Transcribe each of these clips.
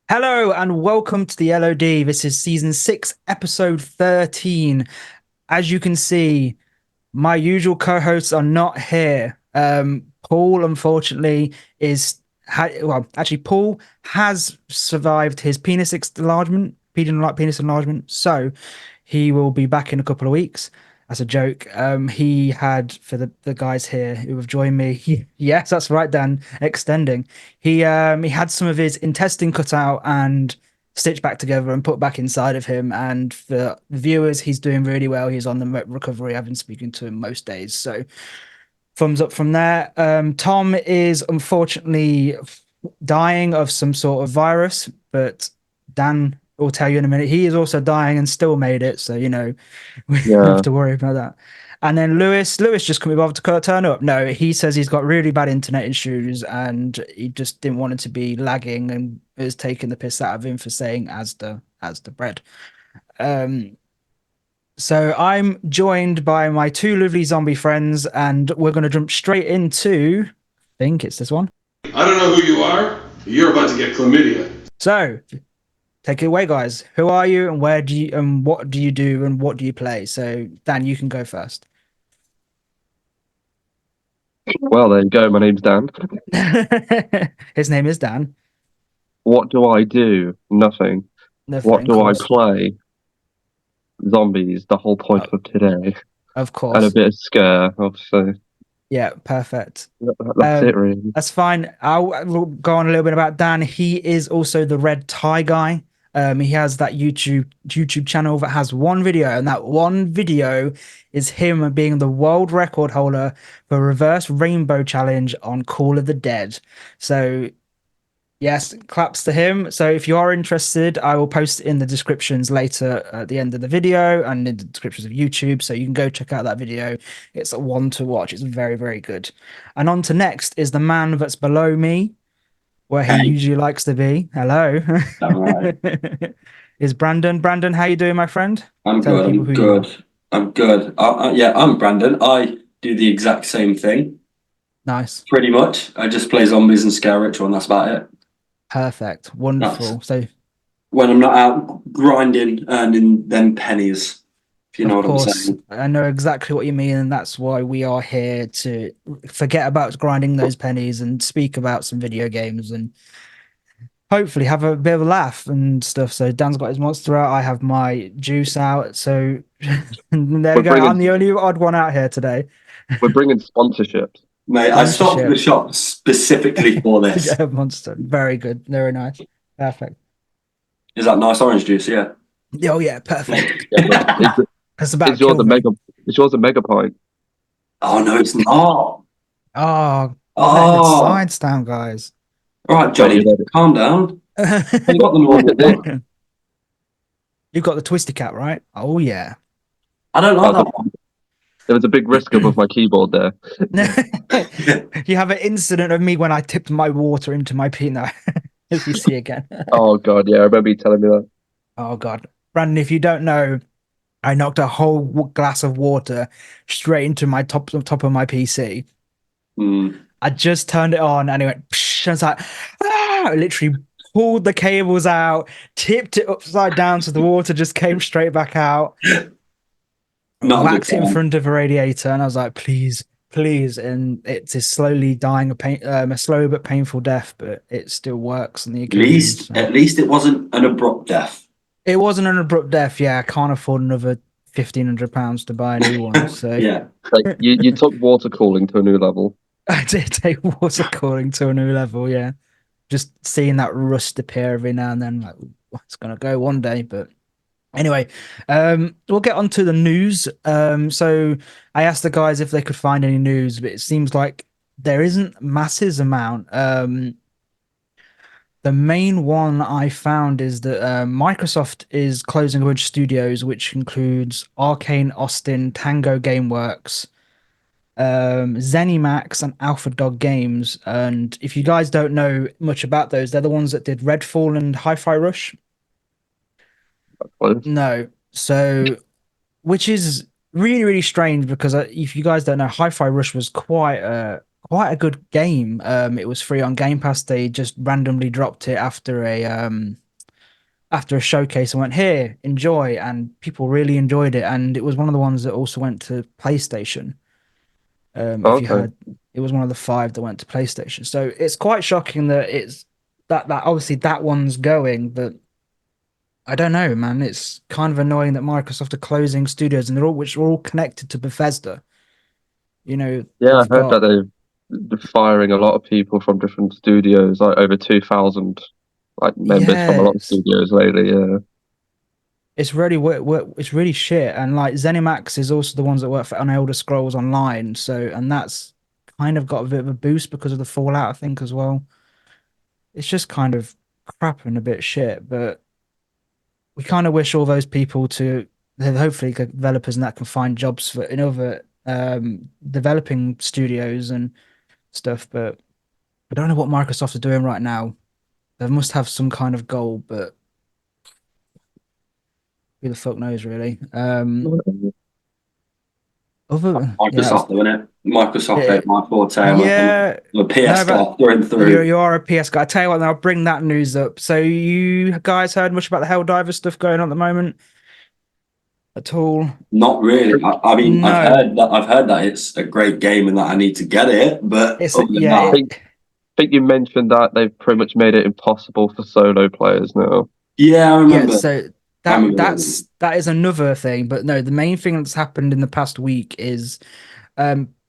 Hello and welcome to the LOD. This is season 6, episode 13. As you can see, my usual co-hosts are not here. Paul, unfortunately, Paul has survived his penis enlargement, so he will be back in a couple of weeks. That's a joke. He had for the guys here who have joined me. Yes, that's right, Dan. Extending. He had some of his intestine cut out and stitched back together and put back inside of him. And for the viewers, he's doing really well. He's on the recovery. I've been speaking to him most days, so thumbs up from there. Thom is unfortunately dying of some sort of virus, but Dan will tell you in a minute. He is also dying and still made it, so we don't have Yeah, to worry about that. And then Lewis just couldn't be bothered to turn up. No, he says he's got really bad internet issues and he just didn't want it to be lagging and is taking the piss out of him for saying as the bread. Um, so I'm joined by my two lovely zombie friends, and we're going to jump straight into, I think it's this one. I don't know who you are. You're about to get chlamydia. So take it away, guys. Who are you, and where do you, and what do you do, and what do you play? So Dan, you can go first. well, there you go. My name's Dan. His name is Dan. What do I do? Nothing. What Nothing, of do I course, play? Zombies, the whole point of today. of And a course. bit of scare, obviously. Yeah, perfect. That's it, really. That's fine. I'll go on a little bit about Dan. He is also the red tie guy. He has that YouTube channel that has one video, and that one video is him being the world record holder for reverse rainbow challenge on Call of the Dead. So yes, claps to him. So if you are interested, I will post it in the descriptions later at the end of the video and in the descriptions of YouTube. So you can go check out that video. It's a one to watch. It's very, very good. And on to next is the man that's below me, where he Hey, usually likes to be. Hello. all right. Is Brandon. Brandon, how you doing, my friend? I'm Tell the good. people I'm who you are. good. I'm good. Yeah, I'm Brandon. I do the exact same thing, Nice. pretty much. I just play zombies and scare ritual, and that's about it. Perfect. That's Wonderful. So when I'm not out grinding, earning them pennies, if you know of what I'm course, saying. I know exactly what you mean, and that's why we are here to forget about grinding those pennies and speak about some video games and hopefully have a bit of a laugh and stuff. So Dan's got his monster out, I have my juice out. So there we We're go. I'm bringing the only odd one out here today. we're bringing sponsorships. Mate, I stopped at the Sponsorship. shop specifically for To this. get a monster. Very good. Very nice. Perfect. Is that nice orange juice? Yeah. Oh yeah, perfect. Yeah, but That's is about yours killed a me. mega? Is yours a mega pint? Oh no, it's not. Oh, letting the Oh, sides down, guys. all right, Got Johnny, you there. calm down. I got the Look normal at this. one. You've got the twisty cat, right? Oh yeah. I don't like Oh, that one. there was a big risk above my keyboard there. You have an incident of me when I tipped my water into my peanut, as you see again. Oh God, yeah, I remember you telling me that. Oh God, Brandon, if you don't know, I knocked a whole glass of water straight into my top of my PC. Hmm. I just turned it on and it went. Psh, and I was like, ah! I literally pulled the cables out, tipped it upside down, so the water just came straight back out. Not a good Whacked it in time. front of a radiator, and I was like, please, please. And it is slowly dying a slow but painful death, but it still works on the At occasion. least, So at least it wasn't an abrupt death. it wasn't an abrupt death. Yeah, I can't afford another £1,500 to buy a new one. So Yeah. Like you took water cooling to a new level. I did take water cooling to a new level. Yeah, just seeing that rust appear every now and then, like it's gonna go one day, but anyway, we'll get on to the news. So I asked the guys if they could find any news, but it seems like there isn't masses amount. The main one I found is that Microsoft is closing a bunch of studios, which includes Arcane, Austin, Tango Gameworks, ZeniMax, and Alpha Dog Games. And if you guys don't know much about those, they're the ones that did Redfall and Hi-Fi Rush. Close. No. So, which is really, really strange because if you guys don't know, Hi-Fi Rush was quite quite a good game. It was free on Game Pass. They just randomly dropped it after a showcase and went, here, enjoy, and people really enjoyed it. And it was one of the ones that also went to PlayStation. If you Okay. had, it was one of the five that went to PlayStation. So it's quite shocking that it's that obviously that one's going, but I don't know, man. It's kind of annoying that Microsoft are closing studios and which are all connected to Bethesda. You know, Yeah, I they've heard got, that they're firing a lot of people from different studios, like over 2,000 like members from a lot of yes, studios lately. Yeah. it's really it's really shit. And like ZeniMax is also the ones that work for on Elder Scrolls Online. So and that's kind of got a bit of a boost because of the Fallout, I think, as well. It's just kind of crap and a bit shit, but we kind of wish all those people to hopefully developers and that can find jobs for in other developing studios and stuff. But I don't know what Microsoft are doing right now. They must have some kind of goal, but who the fuck knows, really. Other yeah, Microsoft doing it. Microsoft it, ain't my forte. yeah. I'm a PS No, guy but through and you through. you are a PS guy. I tell you what, I'll bring that news up. So you guys heard much about the Helldiver stuff going on at the moment at all? Not really. I mean, No, I've heard that it's a great game and that I need to get it, but it's other than yeah. that, Think you mentioned that they've pretty much made it impossible for solo players now. yeah, Yeah, so I that remember that's that is another thing. But no, the main thing that's happened in the past week is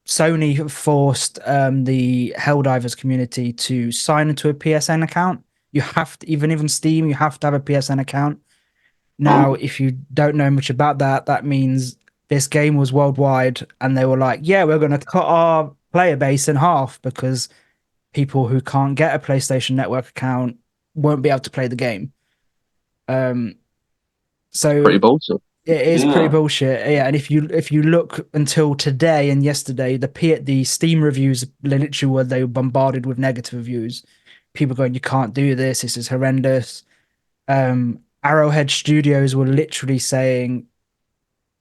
Sony forced the Helldivers community to sign into a PSN account. You have to, even Steam, you have to have a PSN account. Now, that. if you don't know much about that, that means this game was worldwide, and they were like, "Yeah, we're going to cut our player base in half because people who can't get a PlayStation Network account won't be able to play the game." Um, Pretty so bullshit. it is pretty Yeah. bullshit. Yeah, and if you look until today and yesterday, the Steam reviews literally were they were bombarded with negative reviews. People going, you can't do this. This is horrendous. Arrowhead Studios were literally saying,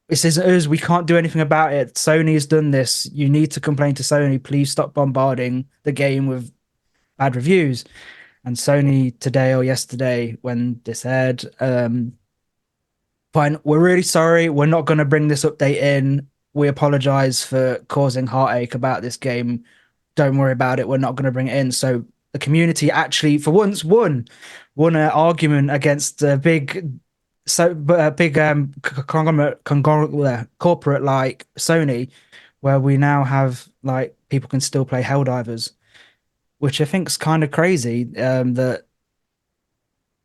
"This isn't us. We can't do anything about it. Sony has done this. You need to complain to Sony. Please stop bombarding the game with bad reviews." And Sony today or yesterday, when this aired, fine, we're really sorry. We're not going to bring this update in. We apologize for causing heartache about this game. Don't worry about it. We're not going to bring it in. So the community actually, for once, won an argument against a big conglomerate corporate like Sony, where we now have like people can still play Helldivers, which I think is kind of crazy. That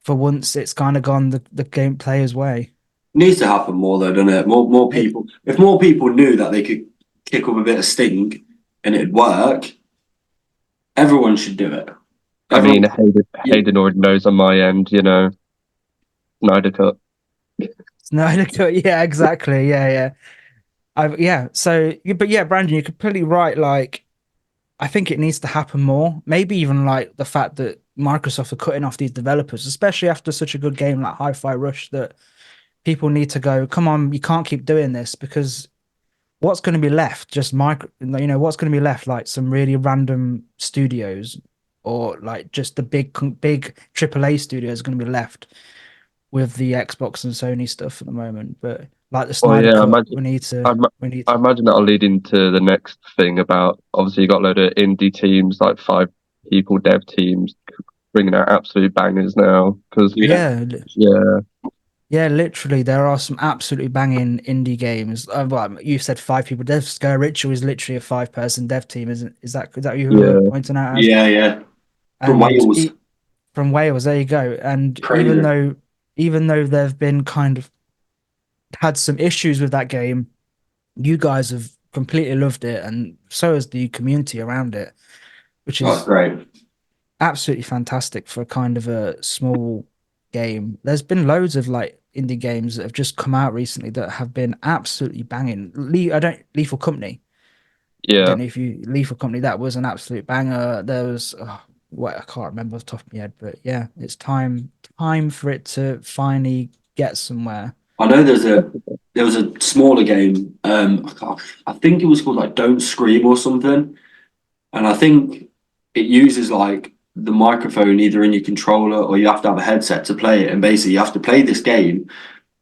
for once it's kind of gone the game player's way. Needs to happen more though, doesn't it? More It, people. If more people knew that they could kick up a bit of stink and it'd work, everyone should do it. I Everyone, mean, yeah, Hayden already knows on my end, Snyder Cut. no, yeah, exactly, yeah. Yeah. So, but yeah, Brandon, you're completely right. Like, I think it needs to happen more. Maybe even like the fact that Microsoft are cutting off these developers, especially after such a good game like Hi-Fi Rush, that people need to go, come on, you can't keep doing this because what's going to be left? Just what's going to be left? Like some really random studios or like just the big AAA studios going to be left with the Xbox and Sony stuff at the moment. But like the Well, Snyder yeah, Cut, we need I, to, ima- we need I to, imagine that'll lead into the next thing about obviously you got a load of indie teams, like 5 people dev teams, bringing out absolute bangers now. Because yeah. yeah, yeah, yeah, literally, there are some absolutely banging indie games. Well, you said 5 people. Dev Scare Ritual is literally a 5-person dev team, isn't? Is that you who were yeah, pointing out as? Yeah. From And Wales, from Wales, there you go. And crazy. even though they've been kind of had some issues with that game, you guys have completely loved it, and so has the community around it, which That's is great. absolutely fantastic for kind of a small game. There's been loads of like indie games that have just come out recently that have been absolutely banging. I don't Lethal Company. I yeah. don't know if you Lethal Company. That was an absolute banger. There was what I can't remember off the top of my head, but yeah, it's time for it to finally get somewhere. I know there was a smaller game. I think it was called like Don't Scream or something. and I think it uses like the microphone either in your controller or you have to have a headset to play it. And basically, you have to play this game,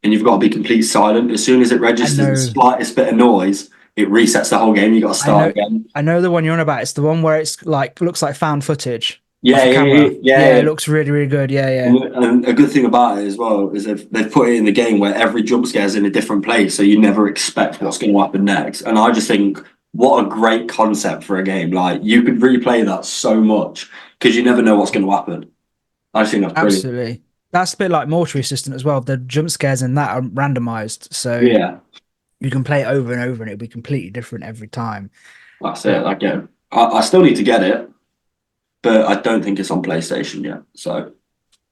and you've got to be complete silent. As soon as it I registers the know, slightest bit of noise, it resets the whole game. You got to I start know, again. I know the one you're on about. It's the one where it's like looks like found footage Yeah, off a yeah, camera. yeah, Yeah, yeah. it looks really, really good. Yeah, yeah. And a good thing about it as well is they've put it in the game where every jump scare is in a different place, so you never expect what's going to happen next. And I just think, what a great concept for a game! Like you could replay that so much because you never know what's going to happen. I just think that's brilliant. Absolutely. That's a bit like Mortuary Assistant as well. The jump scares in that are randomized, so Yeah, you can play it over and over, and it'll be completely different every time. that's it. But Like, yeah, I still need to get it, but I don't think it's on PlayStation yet. So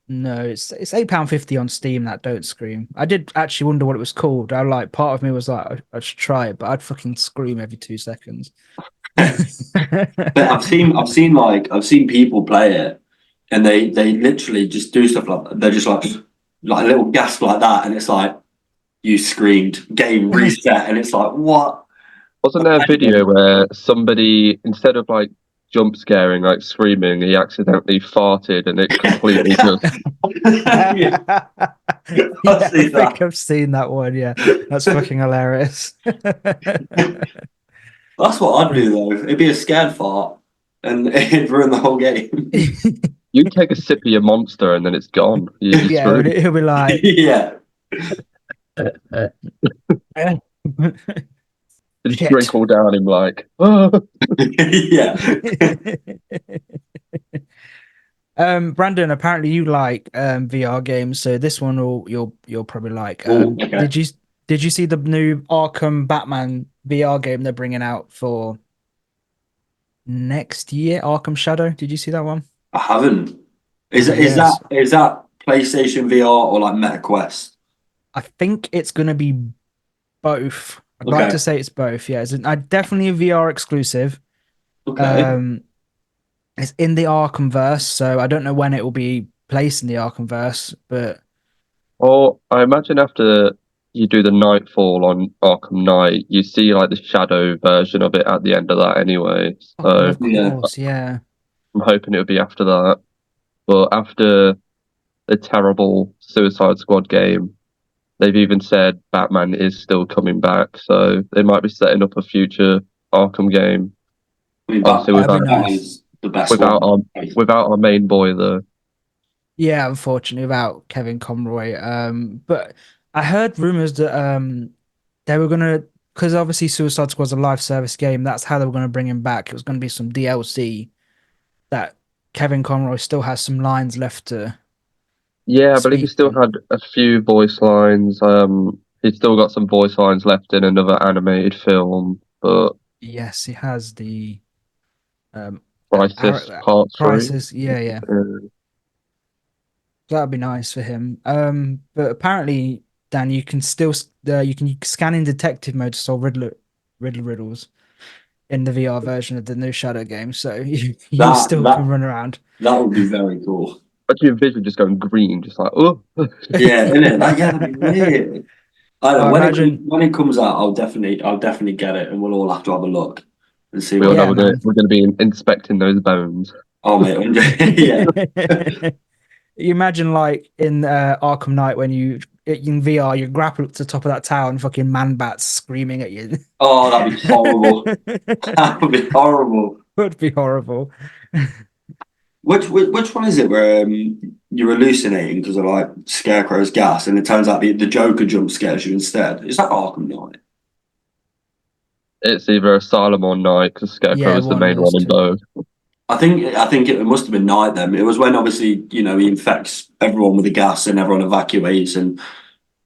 no, it's £8.50 on Steam. That Don't Scream. I did actually wonder what it was called. I like part of me was like, I should try it, but I'd fucking scream every 2 seconds. but I've seen people play it, and they literally just do stuff like that. They're just like a little gasp like that, and it's like you screamed, game reset, and it's like what? Wasn't there a video where somebody, instead of like jump scaring, like screaming, he accidentally farted and it completely just. Yeah, Yeah, I've I seen that. think I've seen that one. Yeah, that's fucking hilarious. That's what I'd do though. It'd be a scared fart, and it'd ruin the whole game. You take a sip of your monster and then it's gone. You're Yeah, screwed. he'll be like, Yeah, Just shit. trickle down him like, oh. yeah. Brandon, apparently you like VR games, so this one will you'll probably like. Oh, okay. Did you see the new Arkham Batman VR game they're bringing out for next year? Arkham Shadow. Did you see that one? I haven't. Yes, Is that PlayStation VR or like Meta Quest? I think it's gonna be both. I'd like to Okay. say it's both. Yeah, definitely a VR exclusive. Okay. Um, it's in the Arkham verse, so I don't know when it will be placed in the Arkham verse, but Or I imagine after you do the Nightfall on Arkham Knight, you see like the shadow version of it at the end of that anyway. oh, well, So of Yeah. course, yeah. I'm hoping it'll be after that. But after the terrible Suicide Squad game, they've even said Batman is still coming back. So they might be setting up a future Arkham game. I mean, Obviously That'd be without nice. Batman's the best without one. our without our main boy though. Yeah, unfortunately, without Kevin Conroy. But I heard rumors that they were gonna, because obviously Suicide Squad's a live service game. That's how they were gonna bring him back. It was gonna be some DLC that Kevin Conroy still has some lines left to Yeah, I believe he speak still in. had a few voice lines. He's still got some voice lines left in another animated film, but Yes, he has the um Crisis Part 3. Crisis. Yeah, yeah. Uh, That'd be nice for him. But apparently, Dan, you can still you can scan in detective mode to solve riddles in the VR version of the new Shadow game. So you That still can that run around. that would be very cool. but you envision just going green, just like, oh. Yeah, isn't it? That yeah, that'd be weird. I don't know Well, imagine, when it comes out, I'll definitely get it, and we'll all have to have a look and see We all what. know yeah, man. we're gonna be inspecting those bones. Oh mate, yeah, You imagine like in Arkham Knight when you in VR, you grapple up to the top of that tower and fucking man bats screaming at you. oh that'd be horrible. That would be horrible. Would be horrible. Which one is it where you're hallucinating because of like Scarecrow's gas, and it turns out the Joker jump scares you instead? Is that Arkham Knight? It's either Asylum or Night, because Scarecrow Yeah, is the one of main those one in two. both. I think it must have been Night then. It was when obviously he infects everyone with the gas and everyone evacuates, and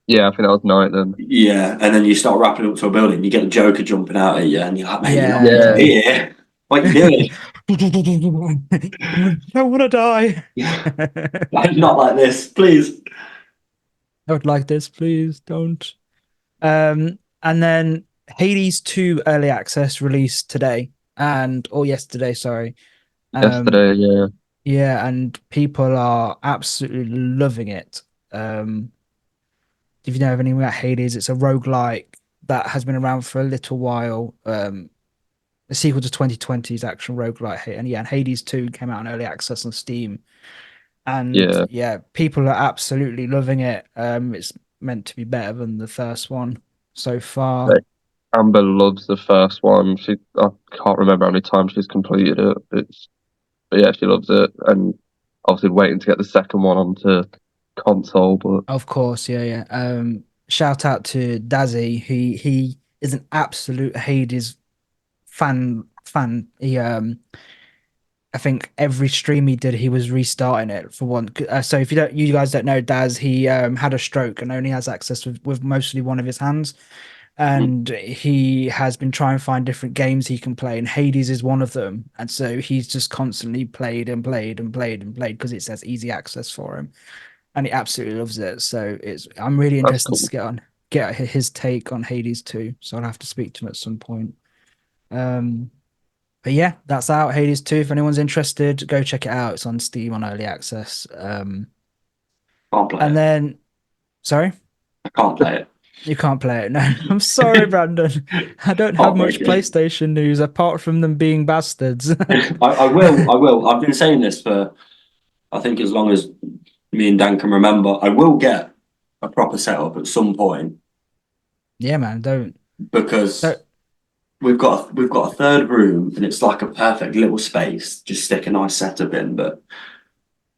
Yeah, I think that was Night then. yeah, and then you start rappelling up to a building, you get the Joker jumping out at you, and you're like, mate, you're not Yeah, Yeah, here. What you doing? I don't want to die. Like, not like this, please. I would like this, please don't. And then Hades 2 early access released today or yesterday, sorry. Um, yesterday, yeah. yeah, and people are absolutely loving it. If you know anything about Hades, it's a roguelike that has been around for a little while. the sequel to 2020's action roguelike. And yeah, and Hades 2 came out in early access on Steam. And Yeah, yeah, people are absolutely loving it. It's meant to be better than the first one so far. like, Amber loves the first one. I can't remember how many times she's completed it. But yeah, she loves it, and obviously waiting to get the second one onto console. But Of course, yeah, yeah. Shout out to Dazzy. He is an absolute Hades fan. I think every stream he did, he was restarting it for one. So if you guys don't know Daz, he had a stroke and only has access with mostly one of his hands, and he has been trying to find different games he can play, and Hades is one of them. And so he's just constantly played and played and played and played because it says easy access for him, and he absolutely loves it. So I'm really that's interested cool. to get his take on Hades too. So I'll have to speak to him at some point. Um, but yeah, that's out. Hades 2. If anyone's interested, go check it out. It's on Steam on early access. Can't play And it. then, sorry, I can't play it. you can't play it. No, I'm sorry, Brandon. I don't have much Heartbreaking. PlayStation news apart from them being bastards. I will. I will. I've been saying this for I think as long as me and Dan can remember. I will get a proper setup at some point Yeah, man. because Don't. we've got a third room and it's like a perfect little space. Just stick a nice setup in, but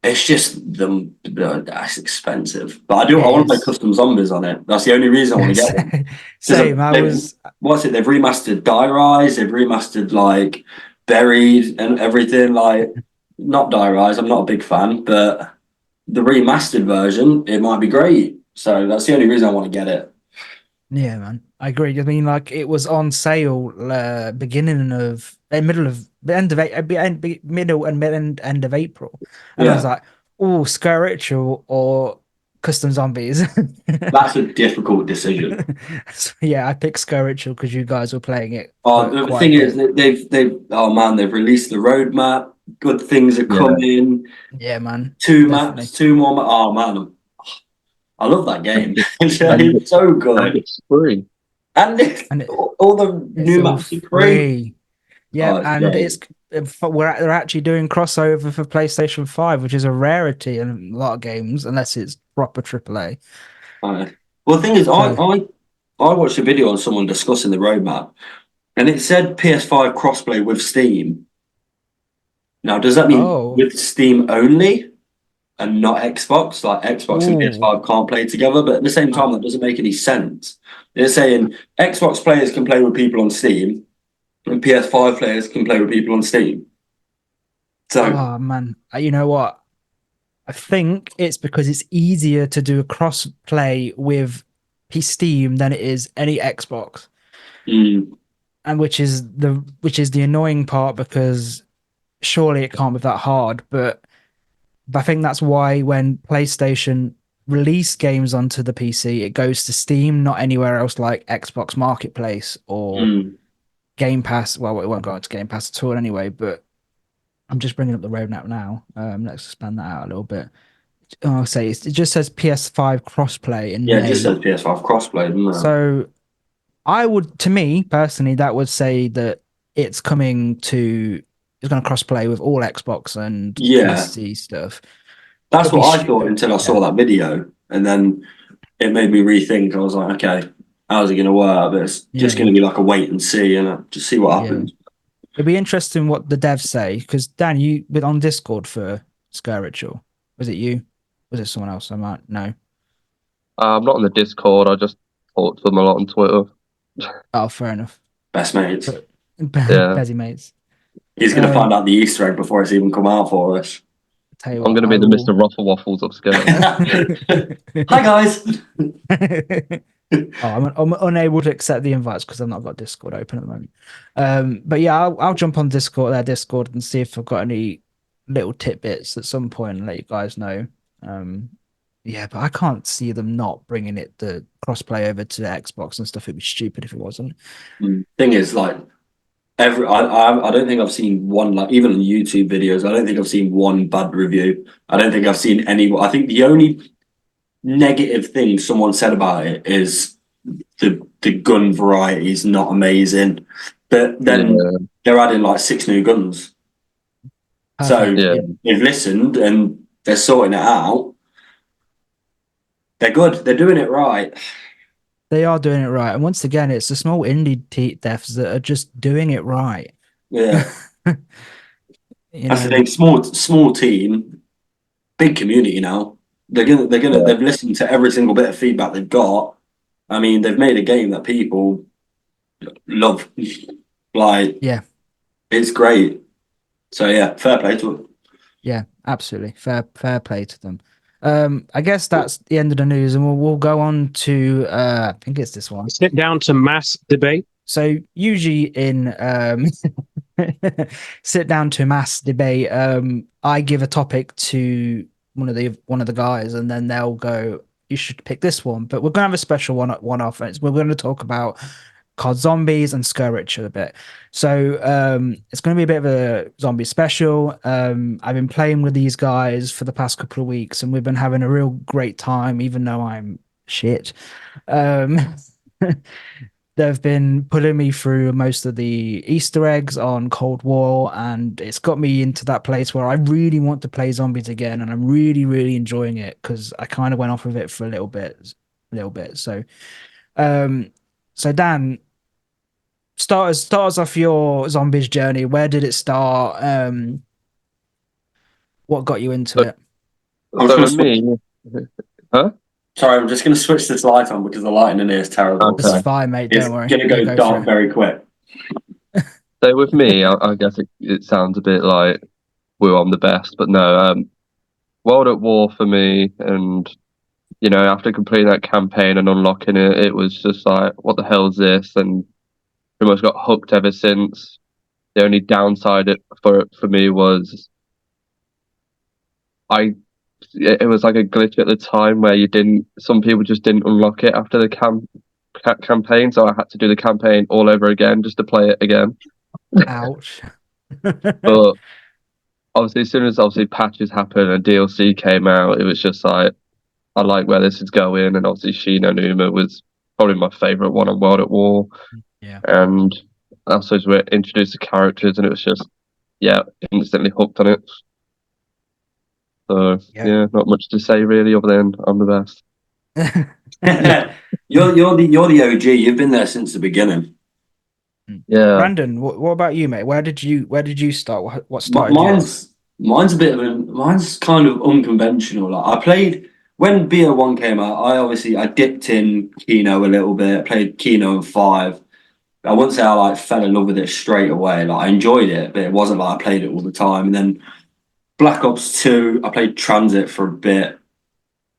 it's just that's expensive. But I do. It I want to play is. custom zombies on it. That's the only reason I want to get one. Because Same. I they've was. what's it? They've remastered Die Rise. They've remastered like Buried and everything. Like not Die Rise. I'm not a big fan, but the remastered version it might be great. So that's the only reason I want to get it. Yeah, man. I agree. I mean, like it was on sale beginning of middle of the end of middle and end of April, and I was Yeah, like, oh, Square Ritual or Custom Zombies. that's a difficult decision. So, yeah, I picked Square Ritual because you guys were playing it Oh, the quite a thing is, bit. that they've oh man, they've released the roadmap. Good things are yeah, coming. Yeah, man, Two maps, definitely. two more. Oh man, I love that game. and and It's so and good, it's free. and And it, all the it's new all maps are free. free. Oh, Yeah, it's and great. they're actually doing crossover for PlayStation 5, which is a rarity in a lot of games, unless it's proper AAA. Well, the thing is, So, I watched a video on someone discussing the roadmap, and it said PS5 crossplay with Steam. Now, does that mean oh, with Steam only and not Xbox? Like Xbox and ooh, PS5 can't play together, but at the same uh, time, that doesn't make any sense. They're saying Xbox players can play with people on Steam, and PS5 players can play with people on Steam. So, oh man, you know what? I think it's because it's easier to do a cross play with Steam than it is any Xbox, mm, and which is the annoying part because surely it can't be that hard, but I think that's why when PlayStation release games onto the PC, it goes to Steam, not anywhere else like Xbox Marketplace or mm, Game Pass. Well, it won't go into Game Pass at all anyway, but I'm just bringing up the roadmap now. Let's expand that out a little bit. Oh, I'll say it just says PS5 crossplay in yeah, it just May. says PS5 crossplay, doesn't it? So to me personally, that would say that it's it's going to crossplay with all Xbox and Yeah, PC stuff. that's It'd be what I thought until I saw yeah, that video, and then it made me rethink. I was like, okay, how's it going to work? But it's yeah, just going yeah, to be like a wait and see, and just see what yeah. happens. It'd be interesting what the devs say because Dan, you were on Discord for Scare Ritual. Was it you? Was it someone else? I might know. I'm not on the Discord. I just talk to them a lot on Twitter. Oh, fair enough. Best mates. But Yeah, Bezzy mates. He's going to find Um, out the Easter egg before it's even come out for us. tell you I'm what, going to I be the Mr. will. Ruffle Waffles upscale. Hi guys. Oh, I'm unable to accept the invites because I've not got Discord open at the moment. But yeah, I'll jump on Discord, and see if I've got any little tidbits at some point and let you guys know. Um, yeah, but I can't see them not bringing the crossplay over to the Xbox and stuff. It'd be stupid if it wasn't. Thing is, like I don't think I've seen one like even on YouTube videos. I don't think I've seen one bad review. I don't think I've seen any. I think the only negative thing someone said about it is the gun variety is not amazing. But then they're adding like 6 new guns. So Perfect. Yeah. they've listened and they're sorting it out. They're good. They're doing it right. They are doing it right. And once again, it's the small indie devs that are just doing it right. Yeah. You That's the know, thing. Small team, big community now. They've listened to every single bit of feedback they've got. I mean, they've made a game that people love. Like, yeah, it's great. So yeah, fair play to them. yeah, absolutely. Fair play to them. I guess that's the end of the news, and we'll go on to I think it's this one. Sit down to mass debate. So usually in sit down to mass debate, I give a topic to one of the guys, and then they'll go, "You should pick this one." But we're gonna have a special one off. We're going to talk about Cod Zombies and Skirich a bit. So it's going to be a bit of a zombie special. I've been playing with these guys for the past couple of weeks, and we've been having a real great time, even though I'm shit. Um, they've been putting me through most of the Easter eggs on Cold War, and it's got me into that place where I really want to play zombies again, and I'm really, really enjoying it because I kind of went off of it for a little bit. Um, so Dan, start us off your zombies journey. Where did it start? What got you into it? So with me, huh? Sorry, I'm just going to switch this light on because the lighting in here is terrible. This is So fine, mate. it's Don't worry. going to You go for dark it. very quick. So with me, I guess it sounds a bit like I'm the best, but no. World at War for me, and after completing that campaign and unlocking it, it was just like, what the hell is this? And pretty much got hooked ever since. The only downside for me was it was like a glitch at the time where some people just didn't unlock it after the campaign, so I had to do the campaign all over again just to play it again. Ouch. But obviously, as soon as patches happened and DLC came out, it was just like, I like where this is going, and obviously Shino Numa was probably my favorite one on World at War. Yeah. And also we introduced the characters, and it was just instantly hooked on it. So Yeah. not much to say really, other than I'm the best. You're the OG. You've been there since the beginning. Yeah. Brandon, what about you, mate? Where did you start? What started you off? Mine's mine's kind of unconventional. Like I played when BO1 came out. I dipped in Kino a little bit. Played Kino and 5. I wouldn't say I like fell in love with it straight away. Like I enjoyed it, but it wasn't like I played it all the time. And then Black Ops 2, I played Transit for a bit.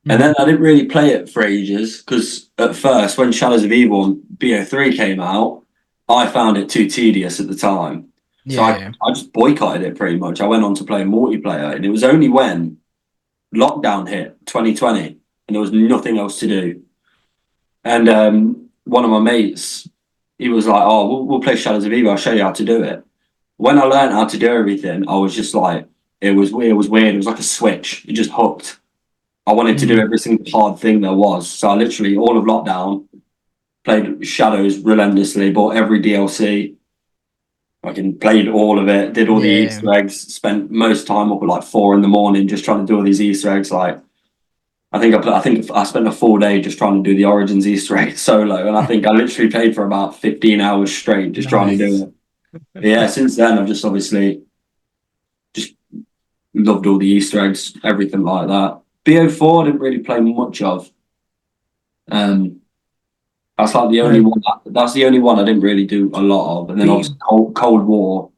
And then I didn't really play it for ages because at first, when Shadows of Evil and BO3 came out, I found it too tedious at the time. So Yeah. I just boycotted it pretty much. I went on to play multiplayer, and it was only when lockdown hit 2020 and there was nothing else to do. And one of my mates, he was like, "Oh, we'll play Shadows of Evil. I'll show you how to do it." When I learned how to do everything, I was just like, it was weird. It was weird. It was like a switch. It just hooked. I wanted to do every single hard thing there was. So I literally, all of lockdown, played Shadows relentlessly, bought every DLC. I played all of it, did all the Easter eggs, spent most time up at like 4 a.m. just trying to do all these Easter eggs. Like, I think I spent a full day just trying to do the Origins Easter egg solo. And I think I literally played for about 15 hours straight just trying to do it. But yeah, since then, I've just obviously just loved all the Easter eggs, everything like that. BO4 I didn't really play much of. That's like the only one. That's the only one I didn't really do a lot of. And then obviously Cold War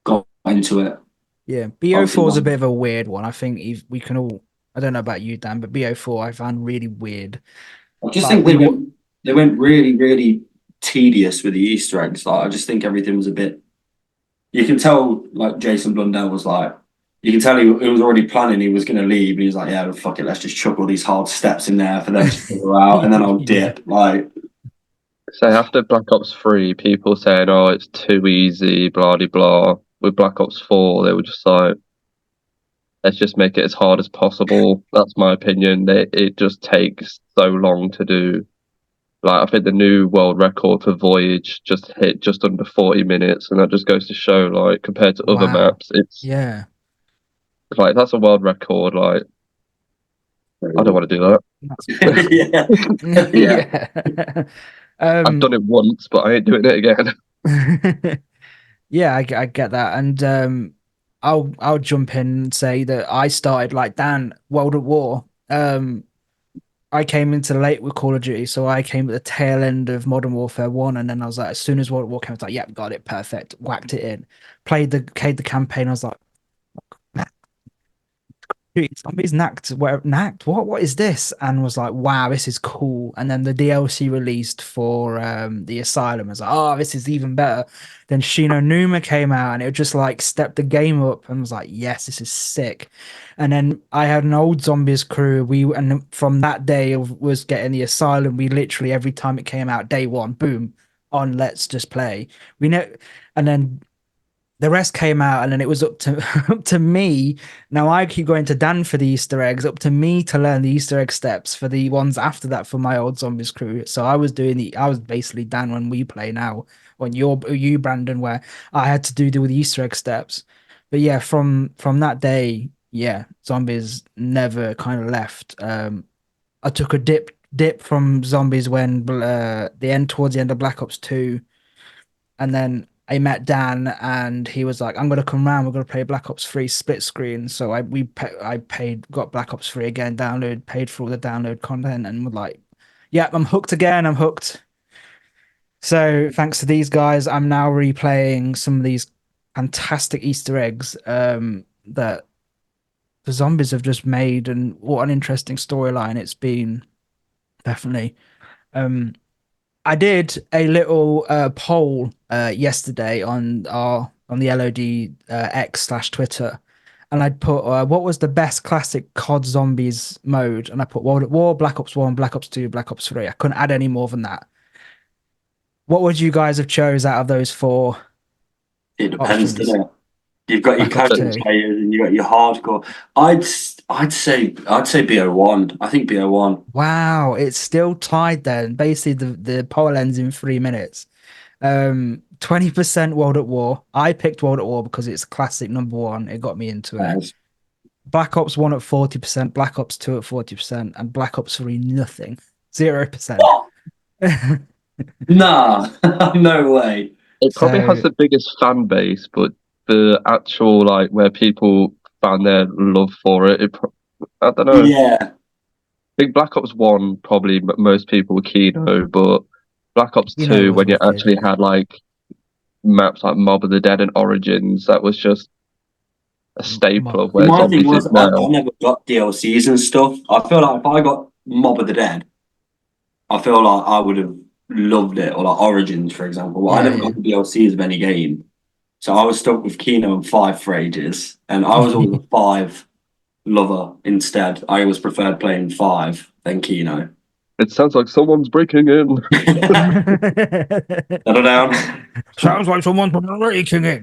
got into it. Yeah, BO4 is a bit of a weird one. I think we can all. I don't know about you, Dan, but BO4 I found really weird. I just think they went really, really tedious with the Easter eggs. Like I just think everything was a bit. You can tell, like Jason Blundell was like, you can tell he was already planning he was going to leave. And he was like, "Yeah, fuck it, let's just chuck all these hard steps in there for them to figure out, and then I'll dip." Like. So after Black Ops 3, people saying, "Oh, it's too easy," blah de blah. With Black Ops 4, they were just like, "Let's just make it as hard as possible." That's my opinion. It just takes so long to do Like I think the new world record for Voyage just hit just under 40 minutes, and that just goes to show, like compared to other Wow. maps, it's Yeah. like that's a world record. Like I don't want to do that. That's Yeah. Yeah. yeah. I've done it once, but I ain't doing it again. Yeah, I get that, and I'll jump in and say that I started like Dan World at War. I came into late with Call of Duty, so I came at the tail end of Modern Warfare 1, and then I was like, as soon as World at War came, I was like, yep, got it, perfect, whacked it in, played the campaign. I was like, dude, zombies knacked. What is this? And was like, wow, this is cool. And then the DLC released for the Asylum. I was like, oh, this is even better. Then Shino Numa came out and it just like stepped the game up and was like, yes, this is sick. And then I had an old zombies crew. And from that day of was getting the Asylum, we literally every time it came out, day one, boom, on let's just play. We know and then the rest came out, and then it was up to up to me. Now I keep going to Dan for the Easter eggs, up to me to learn the Easter egg steps for the ones after that for my old zombies crew. So I was basically Dan when we play now, on you Brandon, where I had to do the Easter egg steps. But yeah, from that day, yeah, zombies never kind of left. I took a dip from zombies when the end towards the end of Black Ops 2, and then I met Dan, and he was like, "I'm gonna come round. We're gonna play Black Ops 3 split screen." So I paid, got Black Ops 3 again, paid for all the download content, and was like, "Yeah, I'm hooked again. I'm hooked." So thanks to these guys, I'm now replaying some of these fantastic Easter eggs that the zombies have just made, and what an interesting storyline it's been. Definitely. Um, I did a little poll yesterday on the LOD X/Twitter, and I'd put what was the best classic COD Zombies mode, and I put World at War, Black Ops 1, Black Ops 2, Black Ops 3. I couldn't add any more than that. What would you guys have chose out of those four It depends, options? doesn't it? You've got your Black Ops casual 2. players and you got your hardcore. I'd say BO1. I think BO1. Wow, it's still tied then. Basically, the poll ends in 3 minutes. 20% World at War. I picked World at War because it's classic number one. It got me into it. Yes. Black Ops 1 at 40%, Black Ops 2 at 40%, and Black Ops 3 nothing. 0%. What? Nah, no way. It probably has So the biggest fan base, but the actual like where people found their love for it, I don't know. Yeah, I think Black Ops 1 probably most people were Kino, but Black Ops you know it 2 was when you wicked, actually yeah. had like maps like Mob of the Dead and Origins, that was just a staple of where my thing Zombies was is I now. never got DLCs and stuff. I feel like if I got Mob of the Dead, I feel like I would have loved it, or like Origins, for example. But I Yeah, never got the DLCs of any game, so I was stuck with Kino and Five for ages, and I was always yeah. a Five lover instead. I always preferred playing Five than Kino. It sounds like someone's breaking in. Settle down. Sounds like someone's breaking it.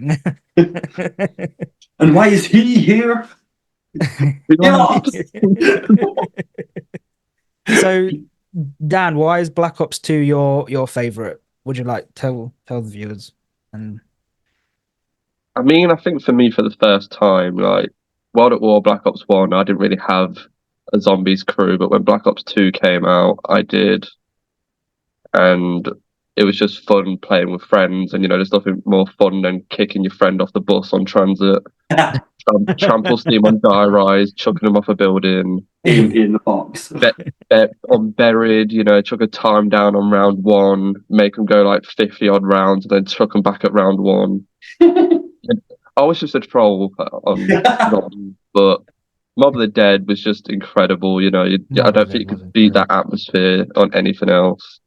And why is he here? Get off! So, Dan, why is Black Ops 2 your favorite? Would you like tell the viewers? And I mean, I think for me, for the first time, like World at War, Black Ops 1, I didn't really have a zombies crew, but when Black Ops 2 came out, I did. And it was just fun playing with friends. And, there's nothing more fun than kicking your friend off the bus on transit, trample steam on die rise, chucking them off a building, in the box. on buried, chuck a time down on round one, make them go like 50 odd rounds, and then chuck them back at round one. I was just a troll on zombies, but Mob of the Dead was just incredible. I Mob of don't the think Dead you was could beat that incredible. atmosphere on anything else.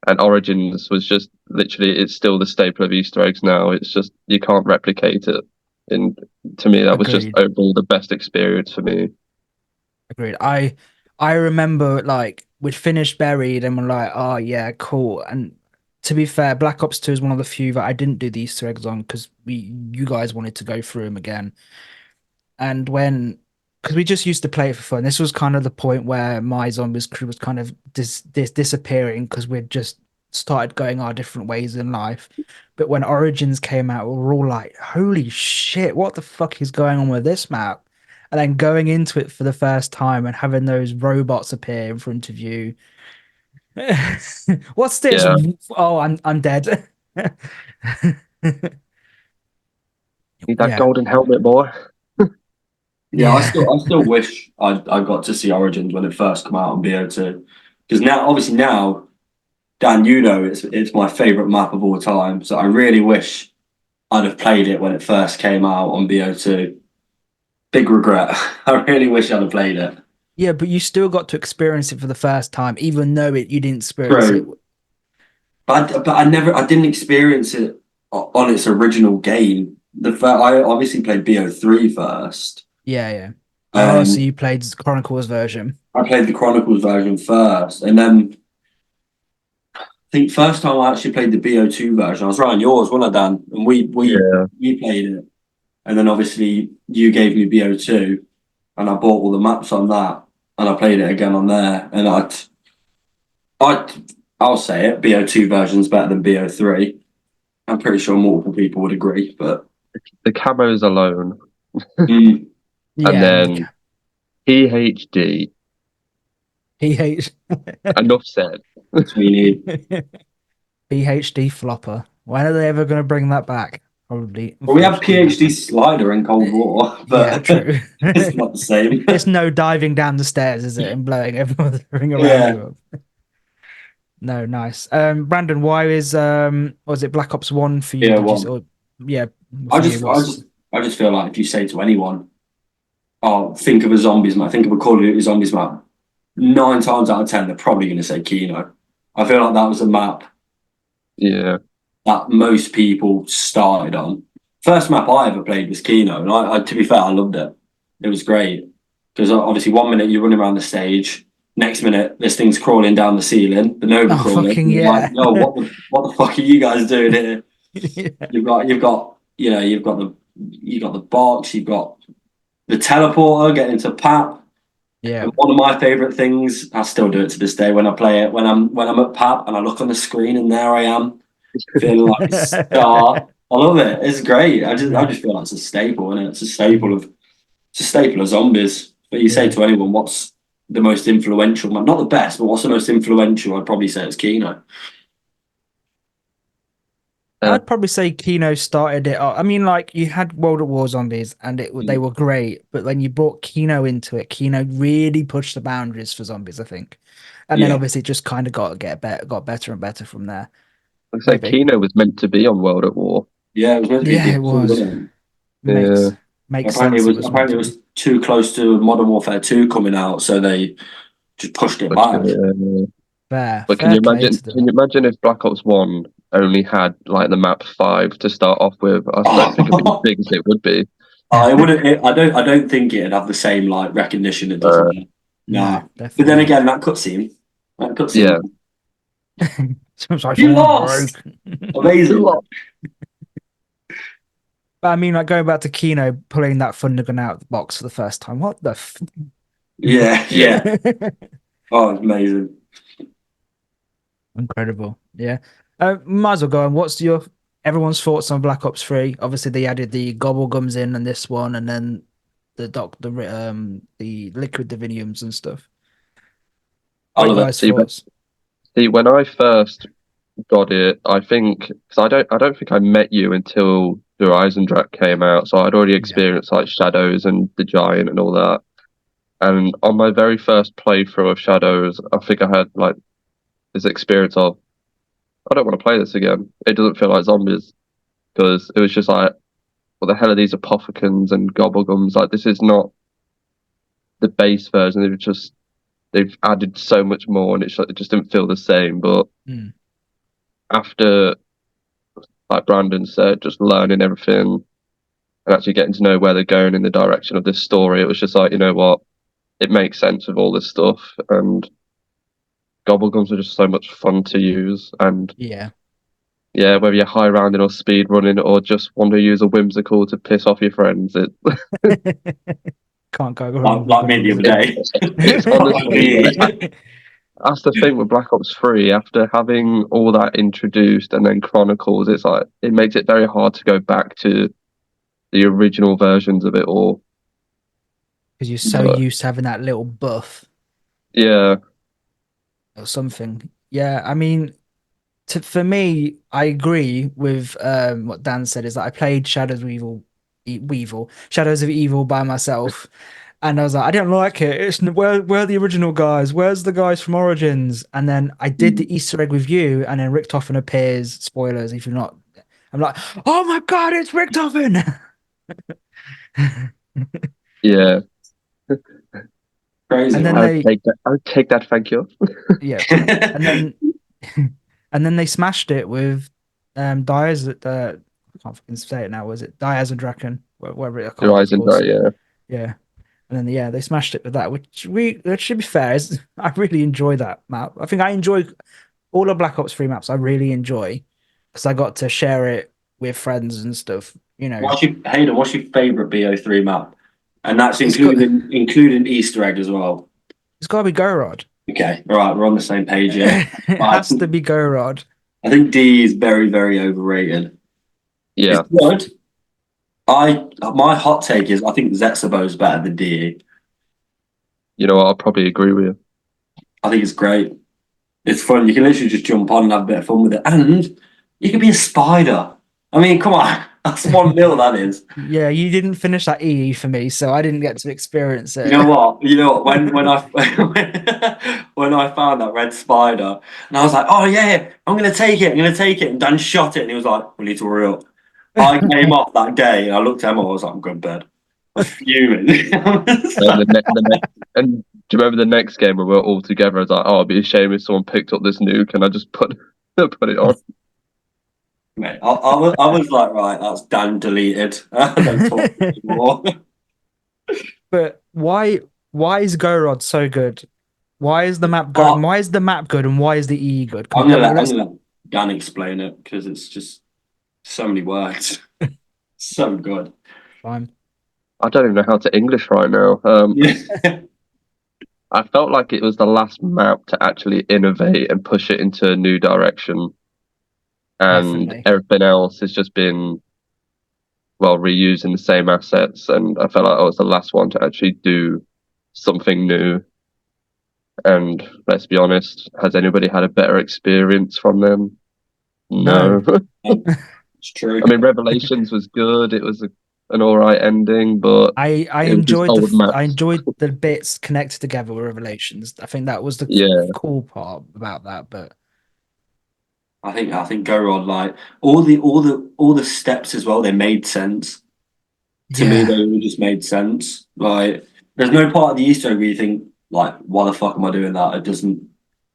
And Origins was just literally, it's still the staple of Easter eggs now. It's just, you can't replicate it. And to me, that was just Agreed. overall the best experience for me. Agreed. I remember like we'd finished Buried and we're like, oh yeah, cool. And to be fair, Black Ops 2 is one of the few that I didn't do the Easter eggs on because you guys wanted to go through them again. And when because we just used to play it for fun. This was kind of the point where my zombies crew was kind of disappearing because we'd just started going our different ways in life. But when Origins came out, we were all like, "Holy shit, what the fuck is going on with this map?" And then going into it for the first time and having those robots appear in front of you. What's this? Yeah, Oh, I'm dead. need that Yeah, golden helmet, boy. Yeah, I yeah, still wish I got to see Origins when it first come out on BO2. Because now, obviously now, Dan, you know it's my favourite map of all time. So I really wish I'd have played it when it first came out on BO2. Big regret. I really wish I'd have played it. yeah. But you still got to experience it for the first time, even though you didn't experience it. True. I didn't experience it on its original game. I obviously played BO3 first. Yeah, yeah. Oh, so Um, you played Chronicles version. I played the Chronicles version first, and then I think first time I actually played the BO2 version, I was running yours, wasn't I, Dan? And Yeah, we played it, and then obviously you gave me BO2, and I bought all the maps on that, and I played it again on there, and I I'll say it, BO2 version's better than BO3. I'm pretty sure multiple people would agree, but the camos alone, mm, and Yeah, then PhD. he hates Enough said. that's what you need. PhD flopper. When are they ever going to bring that back? Probably, Well, we have unfortunately, PhD never. Slider in Cold War, Yeah, but true. it's not the same. It's no diving down the stairs, is it, and blowing everything around Yeah, you up. No, nice. Brandon, why is was it Black Ops 1 for you? yeah. Did you Well, or yeah, I for you just, I was just, I just feel like if you say to anyone, "Oh, think of a zombies map, think of a Call of Duty zombies map," 9 times out of 10, they're probably going to say Kino. I feel like that was a map Yeah, that most people started on. First map I ever played was Kino, and to be fair, I loved it. It was great because obviously 1 minute you're running around the stage, next minute this thing's crawling down the ceiling, the Nova oh crawler. And fucking you're like, yeah. yo, what the fuck are you guys doing here? Yeah. You've got the box, you've got the teleporter getting into PAP. Yeah. And one of my favourite things, I still do it to this day when I play it, when I'm at PAP and I look on the screen and there I am, feeling like a star. I love it. It's great. I just feel like it's a staple, and it's a staple of zombies. But you say Yeah. to anyone, what's the most influential? Not the best, but what's the most influential? I'd probably say it's Kino. uh, I'd probably say Kino started it. I mean, like you had World at War zombies, and they Mm. were great. But when you brought Kino into it, Kino really pushed the boundaries for zombies, I think. And then Yeah, obviously it just kind of got better and better from there. like I say, Maybe. Kino was meant to be on World at War. yeah. It was meant to be Yeah, it DLC, was. wasn't it? Yeah, Makes sense. It was meant Apparently to it be. was too close to Modern Warfare 2 coming out, so they just pushed it but, back. but Fair play to can them. you imagine if Black Ops One only had like the map 5 to start off with? I just don't think it'd be as big as it would be. I wouldn't. I don't think it'd have the same like recognition it does Uh, now. No, No, but definitely then not. again, that cutscene, yeah, Sometimes like you someone lost. broke. Amazing. But I mean, like going back to Kino, pulling that Thunder gun out of the box for the first time. What the f Yeah, yeah. yeah. Oh, it's amazing. Incredible. Yeah. Might as well go on. What's your everyone's thoughts on Black Ops 3? Obviously they added the gobble gums in and this one and then the liquid diviniums and stuff. I What are love your it. guys' thoughts? See, when I first got it, I think because I don't think I met you until Horizon Drac came out, so I'd already Yeah. experienced like Shadows and the Giant and all that. And on my very first playthrough of Shadows, I think I had like this experience of I don't want to play this again. It doesn't feel like zombies because it was just like, what the hell are these apothecans and gobblegums? Like this is not the base version. They've added so much more, and it just didn't feel the same. But Mm. after, like Brandon said, just learning everything and actually getting to know where they're going in the direction of this story, it was just like, you know what, it makes sense of all this stuff, and gobblegums are just so much fun to use. And Yeah. yeah, whether you're high rounding or speed running or just want to use a whimsical to piss off your friends, it Can't go wrong with like me the other day. It's honestly, that's the thing with Black Ops 3. After having all that introduced and then Chronicles, it's like it makes it very hard to go back to the original versions of it all. Because you're so But used to having that little buff yeah, or something. Yeah, I mean, for me, I agree with what Dan said. Is that I played Shadows of Evil by myself, and I was like, I don't like it. Where are the original guys? Where's the guys from Origins? And then I did the Easter egg with you, and then Richtofen appears. Spoilers if you're not. I'm like, oh my god, it's Richtofen. yeah. Crazy, And then man. they, I would take that. Thank you. yeah, and then and then they smashed it with Diaz. I can't fucking say it now. Was it Diaz and Draken? Whatever I can't remember what it's Horizon, called. yeah. Yeah. And then they smashed it with that, which should be fair. I really enjoy that map. I think I enjoy all the Black Ops 3 maps. I really enjoy because I got to share it with friends and stuff. You know, Hayden, what's your favourite BO3 map? And that's it's got including Easter egg as well. it's got to be Gorod. Okay, all right, we're on the same page here. It has to be Gorod. I think D is very, very overrated. Yeah. It's good. My hot take is I think Zetsubo is better than DE. You know what? I'll probably agree with you. I think it's great. It's fun. You can literally just jump on and have a bit of fun with it. And you can be a spider. I mean, come on. That's 1-0, that is. Yeah, you didn't finish that EE for me, so I didn't get to experience it. You know what? When I when I found that red spider, and I was like, oh yeah, I'm gonna take it, and Dan shot it, and he was like, we need to hurry up. I came off that day, and I looked at him, I was like, I'm going to bed. I was fuming. And do you remember the next game where we were all together? I was like, oh, it'd be a shame if someone picked up this nuke and I just put it on. Mate, I was like, right, that's Dan deleted. I don't talk anymore. But why is Gorod so good? Why is the map good? Why is the map good and why is the EE good? I'm gonna let Dan explain it because it's just so many words. So good. Fine. I don't even know how to English right now. I felt like it was the last map to actually innovate and push it into a new direction. And Definitely. everything else has just been, well, reusing the same assets. And I felt like I was the last one to actually do something new. And let's be honest, has anybody had a better experience from them? No. It's true. I mean, Revelations was good. It was an all right ending, but I it was just old maps. I enjoyed the bits connected together with Revelations. I think that was the cool part about that. But I think Gorod, like all the steps as well, they made sense. To me, they all just made sense. Like there's no part of the Easter egg where you think, like, why the fuck am I doing that? It doesn't